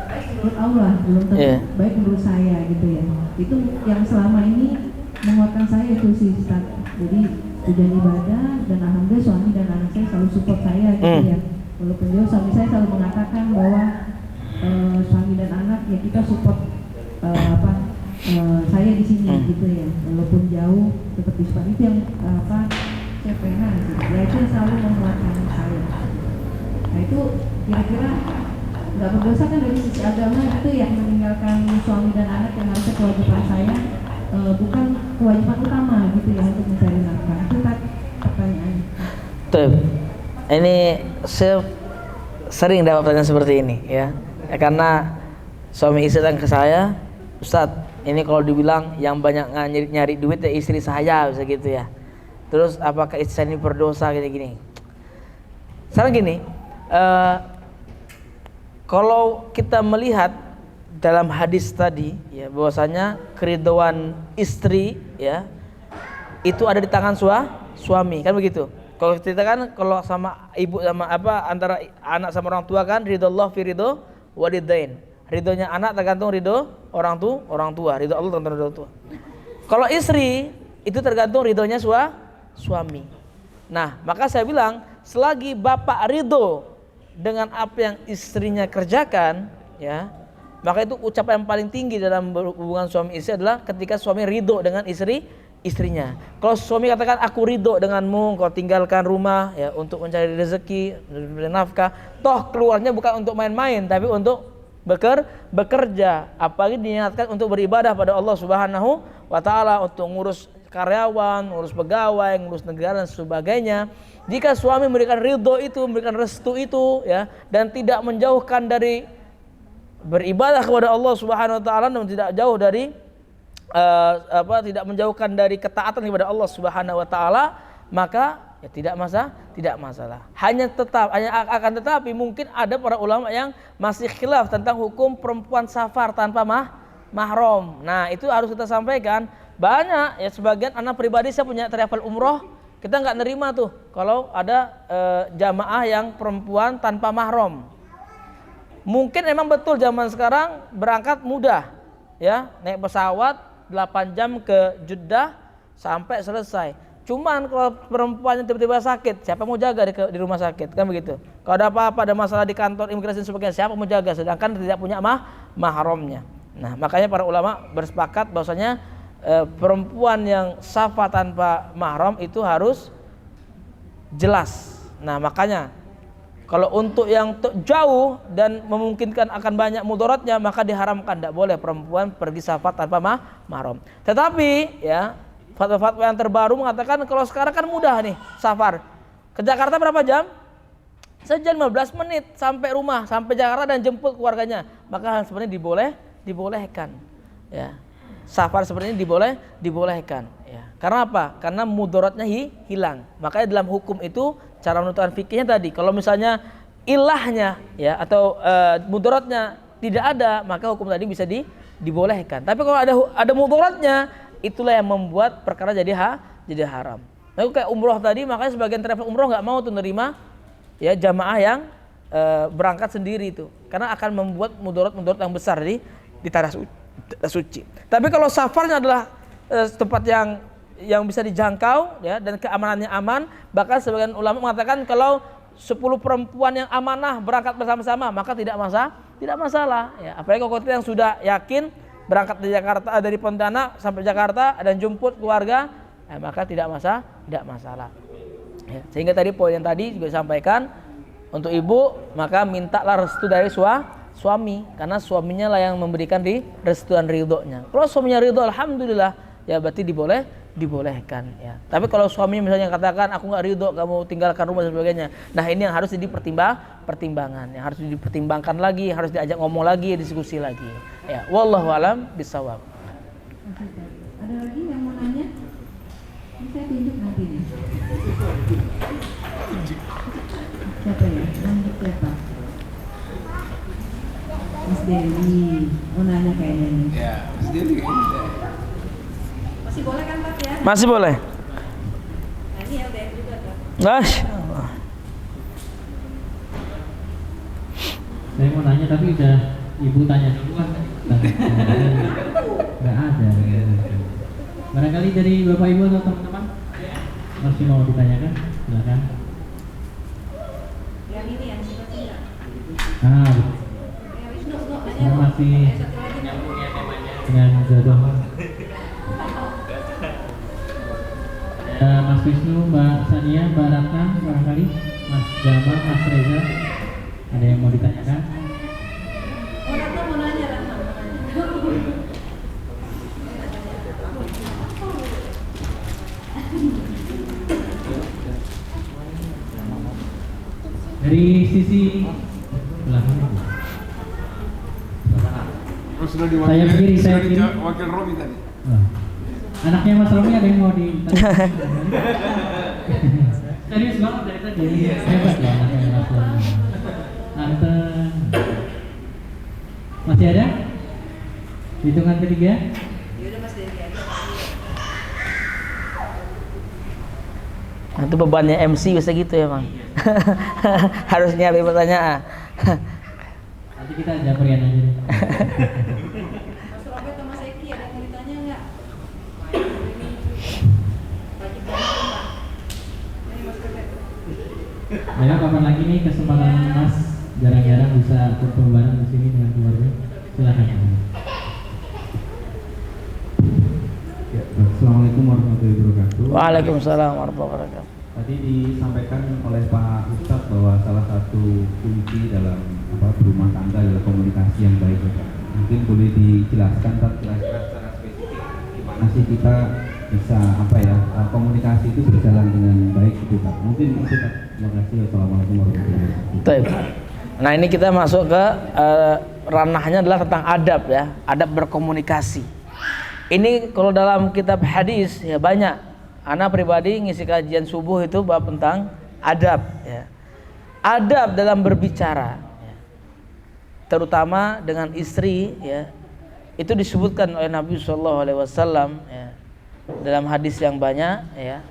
Baik menurut Allah, belum tentu baik menurut saya gitu ya. Itu yang selama ini menguatkan saya itu sih Ustaz. Jadi tujuan ibadah, dan alhamdulillah suami dan anak saya selalu support saya gitu ya. Walaupun jauh, suami saya selalu mengatakan bahwa suami dan anak ya kita support saya di sini gitu ya. Walaupun jauh tetap di support, itu yang saya pengen gitu. Ya itu yang selalu menguatkan saya. Nah itu kira-kira nggak berdosa kan dari sisi agama itu yang meninggalkan suami dan anak yang harusnya kewajiban saya bukan kewajiban utama gitu ya untuk mencari nafkah. Itu pertanyaannya. Tuh, ini saya sering dapat pertanyaan seperti ini ya, karena suami istri datang ke saya, Ustadz, ini kalau dibilang yang banyak nyari duit ya istri saya, bisa gitu ya. Terus apakah istri saya ini berdosa gini-gini? Sekarang gini, kalau kita melihat dalam hadis tadi ya, bahwasanya keridhaan istri ya itu ada di tangan suami, kan begitu. Kalau kita kan kalau sama ibu sama antara anak sama orang tua kan ridho fi ridho walidain. Ridhonya anak tergantung ridho orang tua, ridho Allah tergantung ridho orang tua. Kalau istri itu tergantung ridhonya suami. Nah, maka saya bilang selagi bapak ridho dengan apa yang istrinya kerjakan ya, maka itu ucapan yang paling tinggi dalam hubungan suami istri adalah ketika suami ridho dengan istrinya. Kalau suami katakan aku ridho denganmu, kau tinggalkan rumah ya untuk mencari rezeki, mencari nafkah, toh keluarnya bukan untuk main-main tapi untuk bekerja, apalagi diniatkan untuk beribadah pada Allah Subhanahu wa taala, untuk ngurus karyawan, ngurus pegawai, ngurus negara dan sebagainya. Jika suami memberikan ridho itu, memberikan restu itu ya, dan tidak menjauhkan dari beribadah kepada Allah Subhanahu wa taala dan tidak jauh dari tidak menjauhkan dari ketaatan kepada Allah Subhanahu wa taala, maka ya tidak masalah. Hanya akan tetapi mungkin ada para ulama yang masih khilaf tentang hukum perempuan safar tanpa mahram. Nah, itu harus kita sampaikan. Banyak ya, sebagian anak pribadi saya punya travel umroh, kita nggak nerima tuh kalau ada jamaah yang perempuan tanpa mahram. Mungkin emang betul zaman sekarang berangkat mudah ya, naik pesawat 8 jam ke Jeddah sampai selesai. Cuman kalau perempuannya tiba-tiba sakit, siapa mau jaga di rumah sakit, kan begitu. Kalau ada apa-apa, ada masalah di kantor imigrasi dan sebagainya, siapa mau jaga, sedangkan tidak punya mahramnya. Nah, makanya para ulama bersepakat bahwasanya perempuan yang safar tanpa mahram itu harus jelas. Nah, makanya kalau untuk yang jauh dan memungkinkan akan banyak mudaratnya, maka diharamkan, tidak boleh perempuan pergi safar tanpa mahram. Tetapi ya, fatwa-fatwa yang terbaru mengatakan kalau sekarang kan mudah nih safar. Ke Jakarta berapa jam? Sejam 15 menit sampai rumah, sampai Jakarta dan jemput keluarganya. Maka hal seperti ini dibolehkan. Ya. Safar seperti ini dibolehkan. Ya. Karena apa? Karena mudaratnya hilang. Makanya dalam hukum itu cara menentukan fikihnya tadi, kalau misalnya ilahnya ya atau mudaratnya tidak ada, maka hukum tadi bisa dibolehkan. Tapi kalau ada mudaratnya, itulah yang membuat perkara jadi haram. Nah, kayak umroh tadi, makanya sebagian travel umroh nggak mau tuh nerima ya jamaah yang berangkat sendiri itu, karena akan membuat mudarat yang besar di tanah suci. Tapi kalau safarnya adalah tempat yang bisa dijangkau ya, dan keamanannya aman, bahkan sebagian ulama mengatakan kalau 10 perempuan yang amanah berangkat bersama-sama maka tidak masalah ya. Apalagi kalau kita yang sudah yakin berangkat dari Jakarta, dari Pontianak sampai Jakarta dan jemput keluarga, maka tidak masalah. Ya, sehingga tadi poin yang tadi juga disampaikan untuk ibu, maka mintalah restu dari suami, karena suaminya lah yang memberikan restu dan ridhonya. Kalau suaminya ridho, alhamdulillah, ya berarti dibolehkan ya. Tapi kalau suaminya misalnya katakan aku nggak ridho, kamu tinggalkan rumah dan sebagainya, nah ini yang harus pertimbangan, yang harus dipertimbangkan lagi, harus diajak ngomong lagi, diskusi lagi ya. Wallahu alam bisawab. Ada lagi yang mau nanya? Ini saya tunjuk nanti nih. Siapa ya? Lanjut siapa? Mas Dewi mau nanya kayaknya nih. Ya, Mas Dewi kayaknya. Masih boleh kan Pak ya? Masih boleh. Nah ini LDM juga tuh. Masya Allah. Saya mau nanya tapi udah ibu tanya duluan. Nggak ada. Barangkali dari bapak ibu atau teman-teman masih mau ditanyakan? Silakan. Yang ini yang sifat-sifat. Wisnu, Saya masih satu lagi dengan jodoh. Mas Wisnu, Mbak Sania, Mbak Ratna, barangkali Mas Jamal, Mas Reza, ada yang mau ditanyakan? Ratna mau nanya, Ratna mau nanya. Dari sisi belakang. Oh, sudah Saya berdiri, saya berdiri. Wakil Romi tadi. Oh. Anaknya Mas Romi ada yang mau ditanya? Serius banget dari tadi. Hebat loh anaknya Mas Romi. Anteng. Masih ada? Hitungan ketiga. Yaudah Mas Devi aja. Nah, itu bebannya MC bisa gitu ya Bang. Harus nyari pertanyaan. Nanti kita japerian aja. Mas Robert sama Mas Eki ada yang mau ditanya nggak? Wajib banget Pak. Ini Mas Robert. Ayo kapan lagi nih kesempatan Mas jarang-jarang bisa kumpul bareng di sini dengan keluarga. Silakan. Ya, Assalamualaikum warahmatullahi wabarakatuh. Waalaikumsalam warahmatullahi wabarakatuh. Tadi disampaikan oleh Pak Ustadz bahwa salah satu kunci dalam berumah tangga adalah komunikasi yang baik. Ya, Pak. Mungkin boleh dijelaskan, Pak, kira-kira secara spesifik gimana sih kita bisa komunikasi itu berjalan dengan baik gitu, Pak. Mungkin itu, Pak. Terima kasih. Assalamualaikum warahmatullahi wabarakatuh. Baik. Nah ini kita masuk ke ranahnya adalah tentang adab ya, adab berkomunikasi. Ini kalau dalam kitab hadis ya banyak. Ana pribadi ngisi kajian subuh itu bab tentang adab ya. Adab dalam berbicara ya. Terutama dengan istri ya. Itu disebutkan oleh Nabi SAW ya. Dalam hadis yang banyak ya.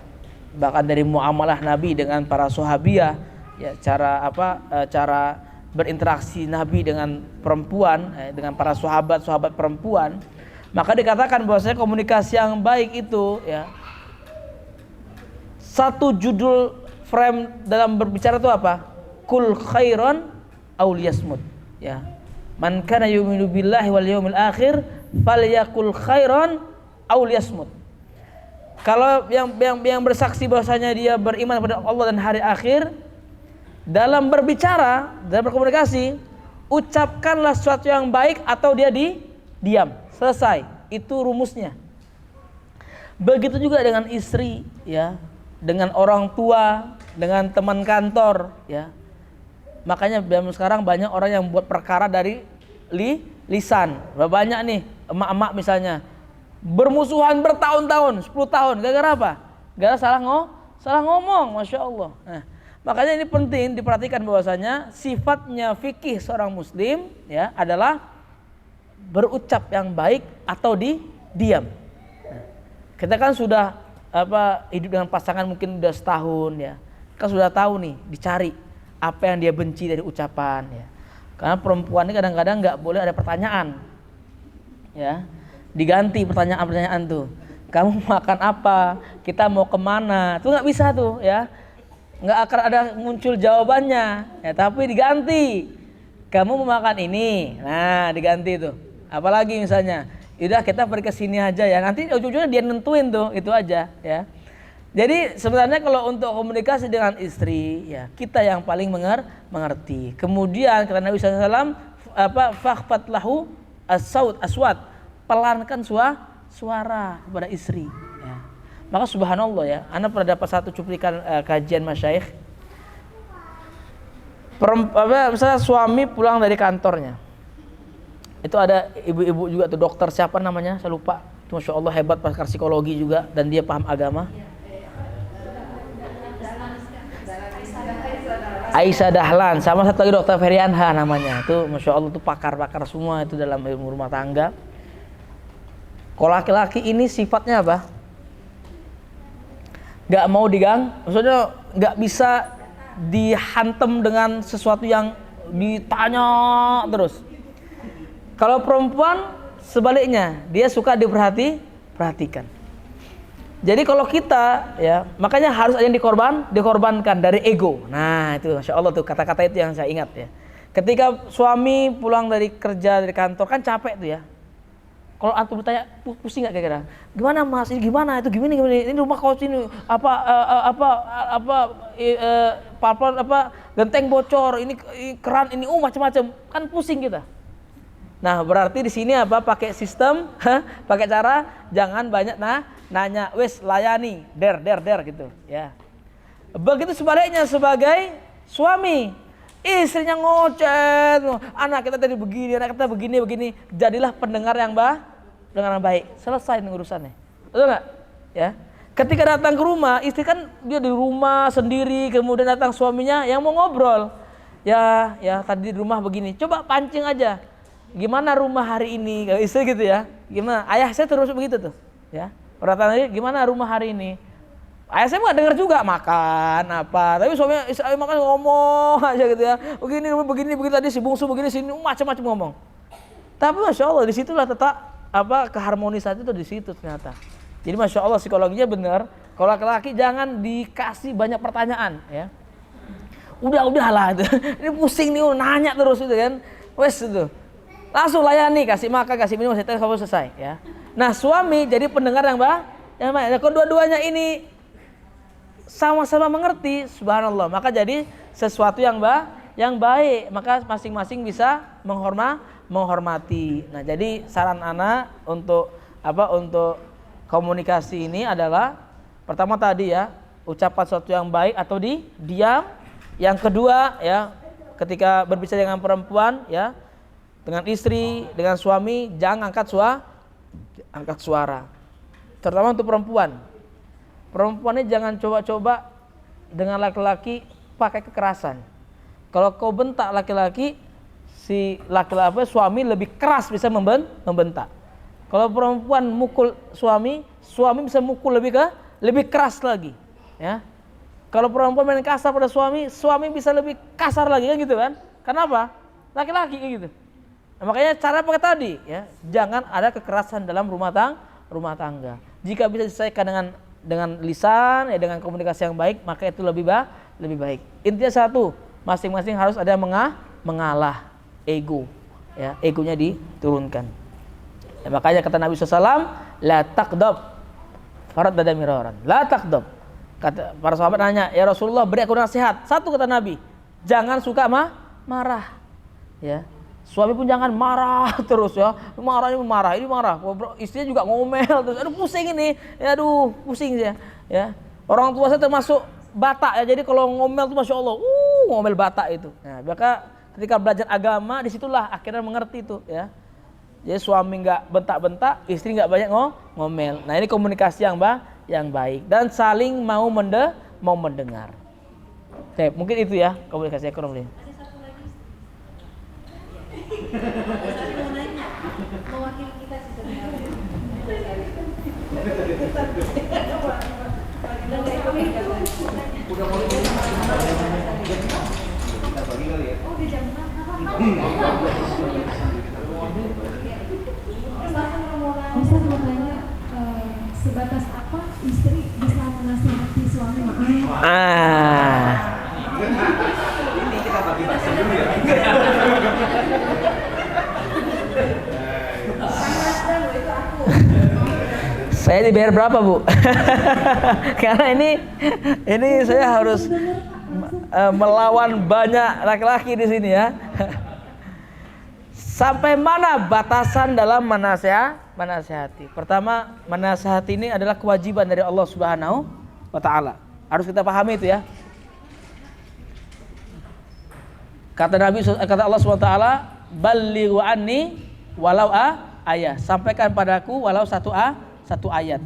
Bahkan dari muamalah Nabi dengan para sahabiah ya, cara berinteraksi Nabi dengan perempuan dengan para sahabat perempuan, maka dikatakan bahwasanya komunikasi yang baik itu ya, satu judul frame dalam berbicara itu apa? Kul khairan aw liyasmut ya. Man kana yu'minu billahi wal yawmil akhir falyakul khairan aw liyasmut. Kalau yang bersaksi bahwasanya dia beriman kepada Allah dan hari akhir, dalam berbicara, dalam berkomunikasi, ucapkanlah sesuatu yang baik atau dia diam. Selesai. Itu rumusnya. Begitu juga dengan istri ya, dengan orang tua, dengan teman kantor ya. Makanya sekarang banyak orang yang buat perkara dari lisan. Banyak nih emak-emak misalnya bermusuhan bertahun-tahun, 10 tahun. Gara-gara apa? Gara-gara salah ngomong, Masya Allah. Nah, makanya ini penting diperhatikan bahwasanya sifatnya fikih seorang muslim ya adalah berucap yang baik atau diam. Nah, kita kan sudah hidup dengan pasangan mungkin udah setahun ya. Kan sudah tahu nih dicari apa yang dia benci dari ucapan ya. Karena perempuan ini kadang-kadang nggak boleh ada pertanyaan. Ya. Diganti pertanyaan-pertanyaan tuh. Kamu makan apa? Kita mau kemana? Tuh nggak bisa tuh ya. Nggak akan ada muncul jawabannya ya, tapi diganti. Kamu mau makan ini, nah diganti tuh. Apalagi misalnya, udah kita pergi ke sini aja ya. Nanti ujung-ujungnya dia nentuin tuh, itu aja ya. Jadi sebenarnya kalau untuk komunikasi dengan istri ya, kita yang paling mengerti. Kemudian kata Nabi SAW, fakhfat lahu aswat, pelankan suara kepada istri. Ya. Maka subhanallah ya, Anda pernah dapat satu cuplikan kajian masyayikh. Misalnya suami pulang dari kantornya, itu ada ibu-ibu juga tuh, dokter siapa namanya saya lupa, itu Masya Allah hebat, pakar psikologi juga dan dia paham agama. Aisyah Dahlan, sama satu lagi dokter Ferianha namanya, itu Masya Allah tuh pakar-pakar semua itu dalam ilmu rumah tangga. Kalau laki-laki ini sifatnya apa? Gak mau maksudnya gak bisa dihantam dengan sesuatu yang ditanya terus. Kalau perempuan sebaliknya, dia suka diperhatikan. Jadi kalau kita ya, makanya harus ada yang dikorbankan dari ego. Nah, itu Masya Allah tuh kata-kata itu yang saya ingat ya. Ketika suami pulang dari kerja dari kantor kan capek tuh ya. Kalau antum bertanya pusing nggak kira-kira? Gimana Mas? Ini gimana? Itu gimana? Ini rumah kau sini genteng bocor, ini keran, ini macam-macam. Kan pusing kita. Nah, berarti di sini apa? Pakai sistem, pakai cara jangan banyak nanya, wes layani, der gitu, ya. Begitu sebaliknya sebagai suami, istrinya ngoceh, anak kita tadi begini, anak kita begini, jadilah pendengar yang baik, selesai urusannya, betul nggak? Ya. Ketika datang ke rumah, istri kan dia di rumah sendiri, kemudian datang suaminya yang mau ngobrol, ya tadi di rumah begini, coba pancing aja. Gimana rumah hari ini? Istri gitu ya. Gimana? Ayah saya terus begitu tuh. Ya. Orang tanya, gimana rumah hari ini? Ayah saya nggak dengar juga makan apa. Tapi suaminya makan ngomong aja gitu ya. Begini tadi si bungsu begini sini macam-macam ngomong. Tapi Masya Allah disitulah tetap keharmonisan itu di situ ternyata. Jadi Masya Allah psikologinya benar. Kalau laki-laki jangan dikasih banyak pertanyaan ya. Udahlah itu. Ini pusing nih nanya terus itu kan. Wes itu. Langsung layani, kasih makan, kasih minum, kasih teh, kamu selesai ya. Nah suami jadi pendengar yang baik. Nah, kedua-duanya ini sama-sama mengerti, subhanallah. Maka jadi sesuatu yang baik. Maka masing-masing bisa menghormati. Nah jadi saran anak untuk komunikasi ini adalah pertama tadi ya, ucapan sesuatu yang baik atau diam. Yang kedua ya, ketika berbicara dengan perempuan ya, dengan istri, dengan suami, jangan angkat suara. Terutama untuk perempuan. Perempuannya jangan coba-coba dengan laki-laki pakai kekerasan. Kalau kau bentak laki-laki, si laki-laki suami lebih keras bisa membentak. Kalau perempuan mukul suami bisa mukul lebih keras lagi, ya. Kalau perempuan main kasar pada suami bisa lebih kasar lagi kan gitu kan? Kenapa? Laki-laki kayak gitu. Nah, makanya cara pakai tadi ya, jangan ada kekerasan dalam rumah tangga. Jika bisa diselesaikan dengan lisan ya, dengan komunikasi yang baik, maka itu lebih baik. Intinya satu, masing-masing harus ada mengalah ego. Ya, egonya diturunkan. Ya, makanya kata Nabi SAW, la taqdab. Farad dada miraran. La taqdab. Kata para sahabat nanya, ya Rasulullah beri aku nasihat. Satu kata Nabi, jangan suka marah. Ya. Suami pun jangan marah terus ya. Marah. Istrinya juga ngomel terus. Aduh pusing ini. Ya aduh pusing ya. Ya. Orang tua saya termasuk Batak ya. Jadi kalau ngomel tuh Masya Allah, ngomel Batak itu. Nah, maka ketika belajar agama disitulah akhirnya mengerti itu ya. Jadi suami nggak bentak-bentak, istri nggak banyak ngomel. Nah ini komunikasi yang baik dan saling mau mendengar. Oke, mungkin itu ya komunikasi ekonomi. Mewakili kita sih sebenarnya. Ustaz mau tanya, sebatas apa istri bisa menasihati suami maaf? Ini kita bagi bahasa dulu ya. Saya dibayar berapa Bu? Karena ini saya harus melawan banyak laki-laki di sini ya. Sampai mana batasan dalam menasihati? Pertama, menasihati ini adalah kewajiban dari Allah Subhanahu wa Ta'ala. Harus kita pahami itu ya. Kata Allah Subhanahu wa Ta'ala, ballighu anni walau ayat. Sampaikan padaku walau satu ayat.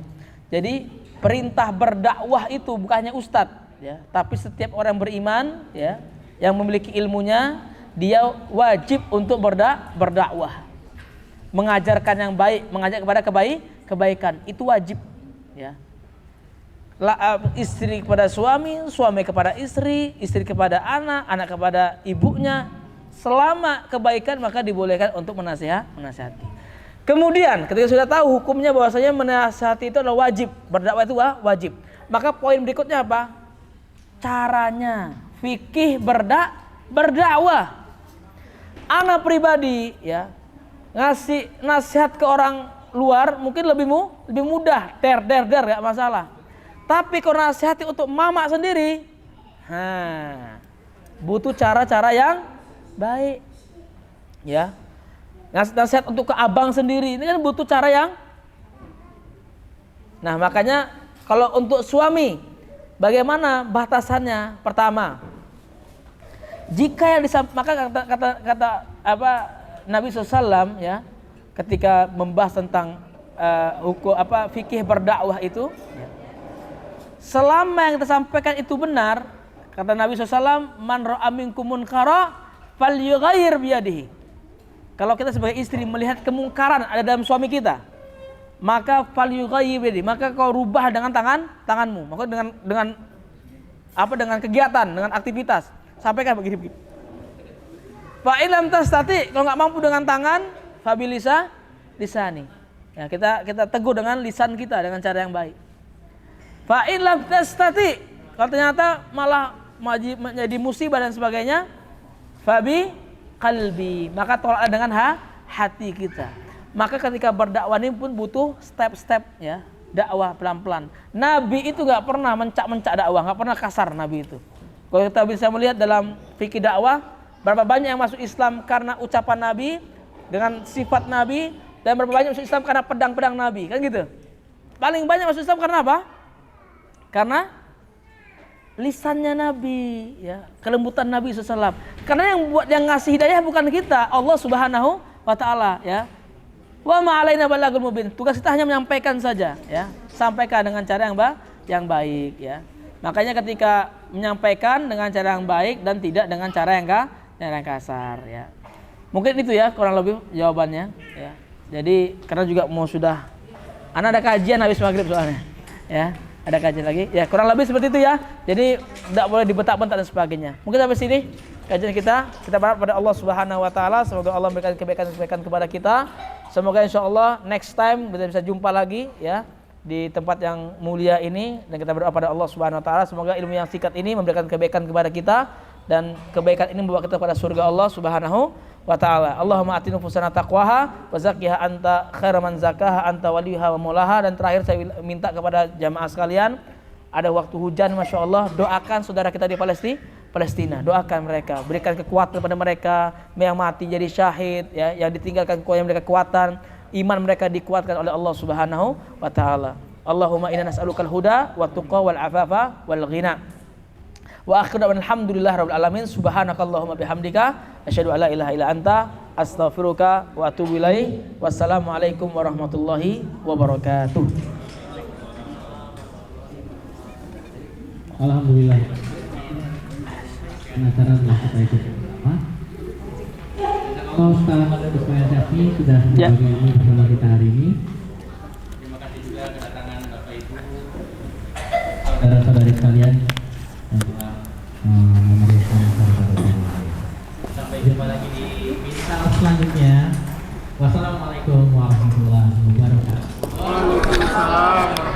Jadi perintah berdakwah itu bukannya ustadz ya, tapi setiap orang beriman ya, yang memiliki ilmunya, dia wajib untuk berdakwah, mengajarkan yang baik, mengajak kepada kebaikan, itu wajib ya. Istri kepada suami, suami kepada istri, istri kepada anak, anak kepada ibunya, selama kebaikan maka dibolehkan untuk menasihati. Kemudian ketika sudah tahu hukumnya bahwasanya menasihati itu adalah wajib, berdakwah itu wajib. Maka poin berikutnya apa? Caranya, fikih berdakwah. Ana pribadi ya, ngasih nasihat ke orang luar mungkin lebih mudah, gak masalah. Tapi kalau nasihati untuk mama sendiri, butuh cara-cara yang baik. Ya. Nasihat untuk ke abang sendiri ini kan butuh cara yang. Nah, makanya kalau untuk suami bagaimana batasannya? Pertama, jika yang maka kata Nabi SAW ya, ketika membahas tentang hukum fikih berdakwah itu, selama yang kita sampaikan itu benar, kata Nabi SAW, man ra'a minkum munkara falyughayyir biyadihi. Kalau kita sebagai istri melihat kemungkaran ada dalam suami kita, maka falyughayyir biyadihi, maka kau rubah dengan tanganmu. Maksudnya dengan kegiatan, dengan aktivitas. Sampaikan begini. Fa in lam tastati, kalau nggak mampu dengan tangan, fa lisani. Ya, kita tegur dengan lisan kita dengan cara yang baik. Fa in lam tastati, kalau ternyata malah menjadi musibah dan sebagainya, fa bi qalbi, maka tolak dengan hati kita. Maka ketika berdakwah ini pun butuh step-step ya, dakwah pelan-pelan. Nabi itu nggak pernah mencak-mencak dakwah, nggak pernah kasar Nabi itu. Kalau kita bisa melihat dalam fikih dakwah, berapa banyak yang masuk Islam karena ucapan Nabi, dengan sifat Nabi, dan berapa banyak masuk Islam karena pedang-pedang Nabi, kan gitu. Paling banyak masuk Islam karena apa? Karena lisannya Nabi, ya, kelembutan Nabi SAW. Karena yang ngasih hidayah bukan kita, Allah Subhanahu wa Ta'ala, ya. Wa ma alaina balagul mubin. Tugas kita hanya menyampaikan saja, ya. Sampaikan dengan cara yang baik, ya. Makanya ketika menyampaikan dengan cara yang baik dan tidak dengan cara yang kasar, ya. Mungkin itu ya kurang lebih jawabannya, ya. Jadi karena juga mau sudah, anak ada kajian habis maghrib soalnya, ya. Ada kajian lagi, ya kurang lebih seperti itu ya. Jadi tidak boleh dibentak-bentak dan sebagainya. Mungkin sampai sini kajian kita berharap pada Allah Subhanahu Wa Taala, semoga Allah memberikan kebaikan-kebaikan kepada kita. Semoga insya Allah next time kita bisa jumpa lagi ya di tempat yang mulia ini, dan kita berdoa pada Allah Subhanahu Wa Taala semoga ilmu yang singkat ini memberikan kebaikan kepada kita, dan kebaikan ini membawa kita pada surga Allah Subhanahu wa Ta'ala. Allahumma ati nufusana taqwaha wa zakkiha anta khairu man zakkaha anta waliyuha wa maulaha. Dan terakhir saya minta kepada jamaah sekalian, ada waktu hujan Masya Allah, doakan saudara kita di Palestina, doakan mereka, berikan kekuatan kepada mereka yang mati jadi syahid, ya, yang ditinggalkan mereka kekuatan, iman mereka dikuatkan oleh Allah Subhanahu wa Ta'ala. Allahumma inna nas'alukal huda wa tuqa wal afafa wal ghina. Wa akhiru alhamdulillah rabbil alamin. Subhanakallahumma bihamdika asyhadu an la ilaha illa anta astaghfiruka wa atubu ilaik. Wassalamualaikum warahmatullahi wabarakatuh. Alhamdulillah. Acara telah kita ikuti bersama. Ustaz Ismail Syafi sudah berbagi ilmu bersama kita hari ini. Terima kasih juga kedatangan Bapak Ibu, saudara-saudari sekalian yang telah memberikan saran-saran. Sampai jumpa lagi di misal selanjutnya. Wassalamualaikum warahmatullahi wabarakatuh. Waalaikumsalam.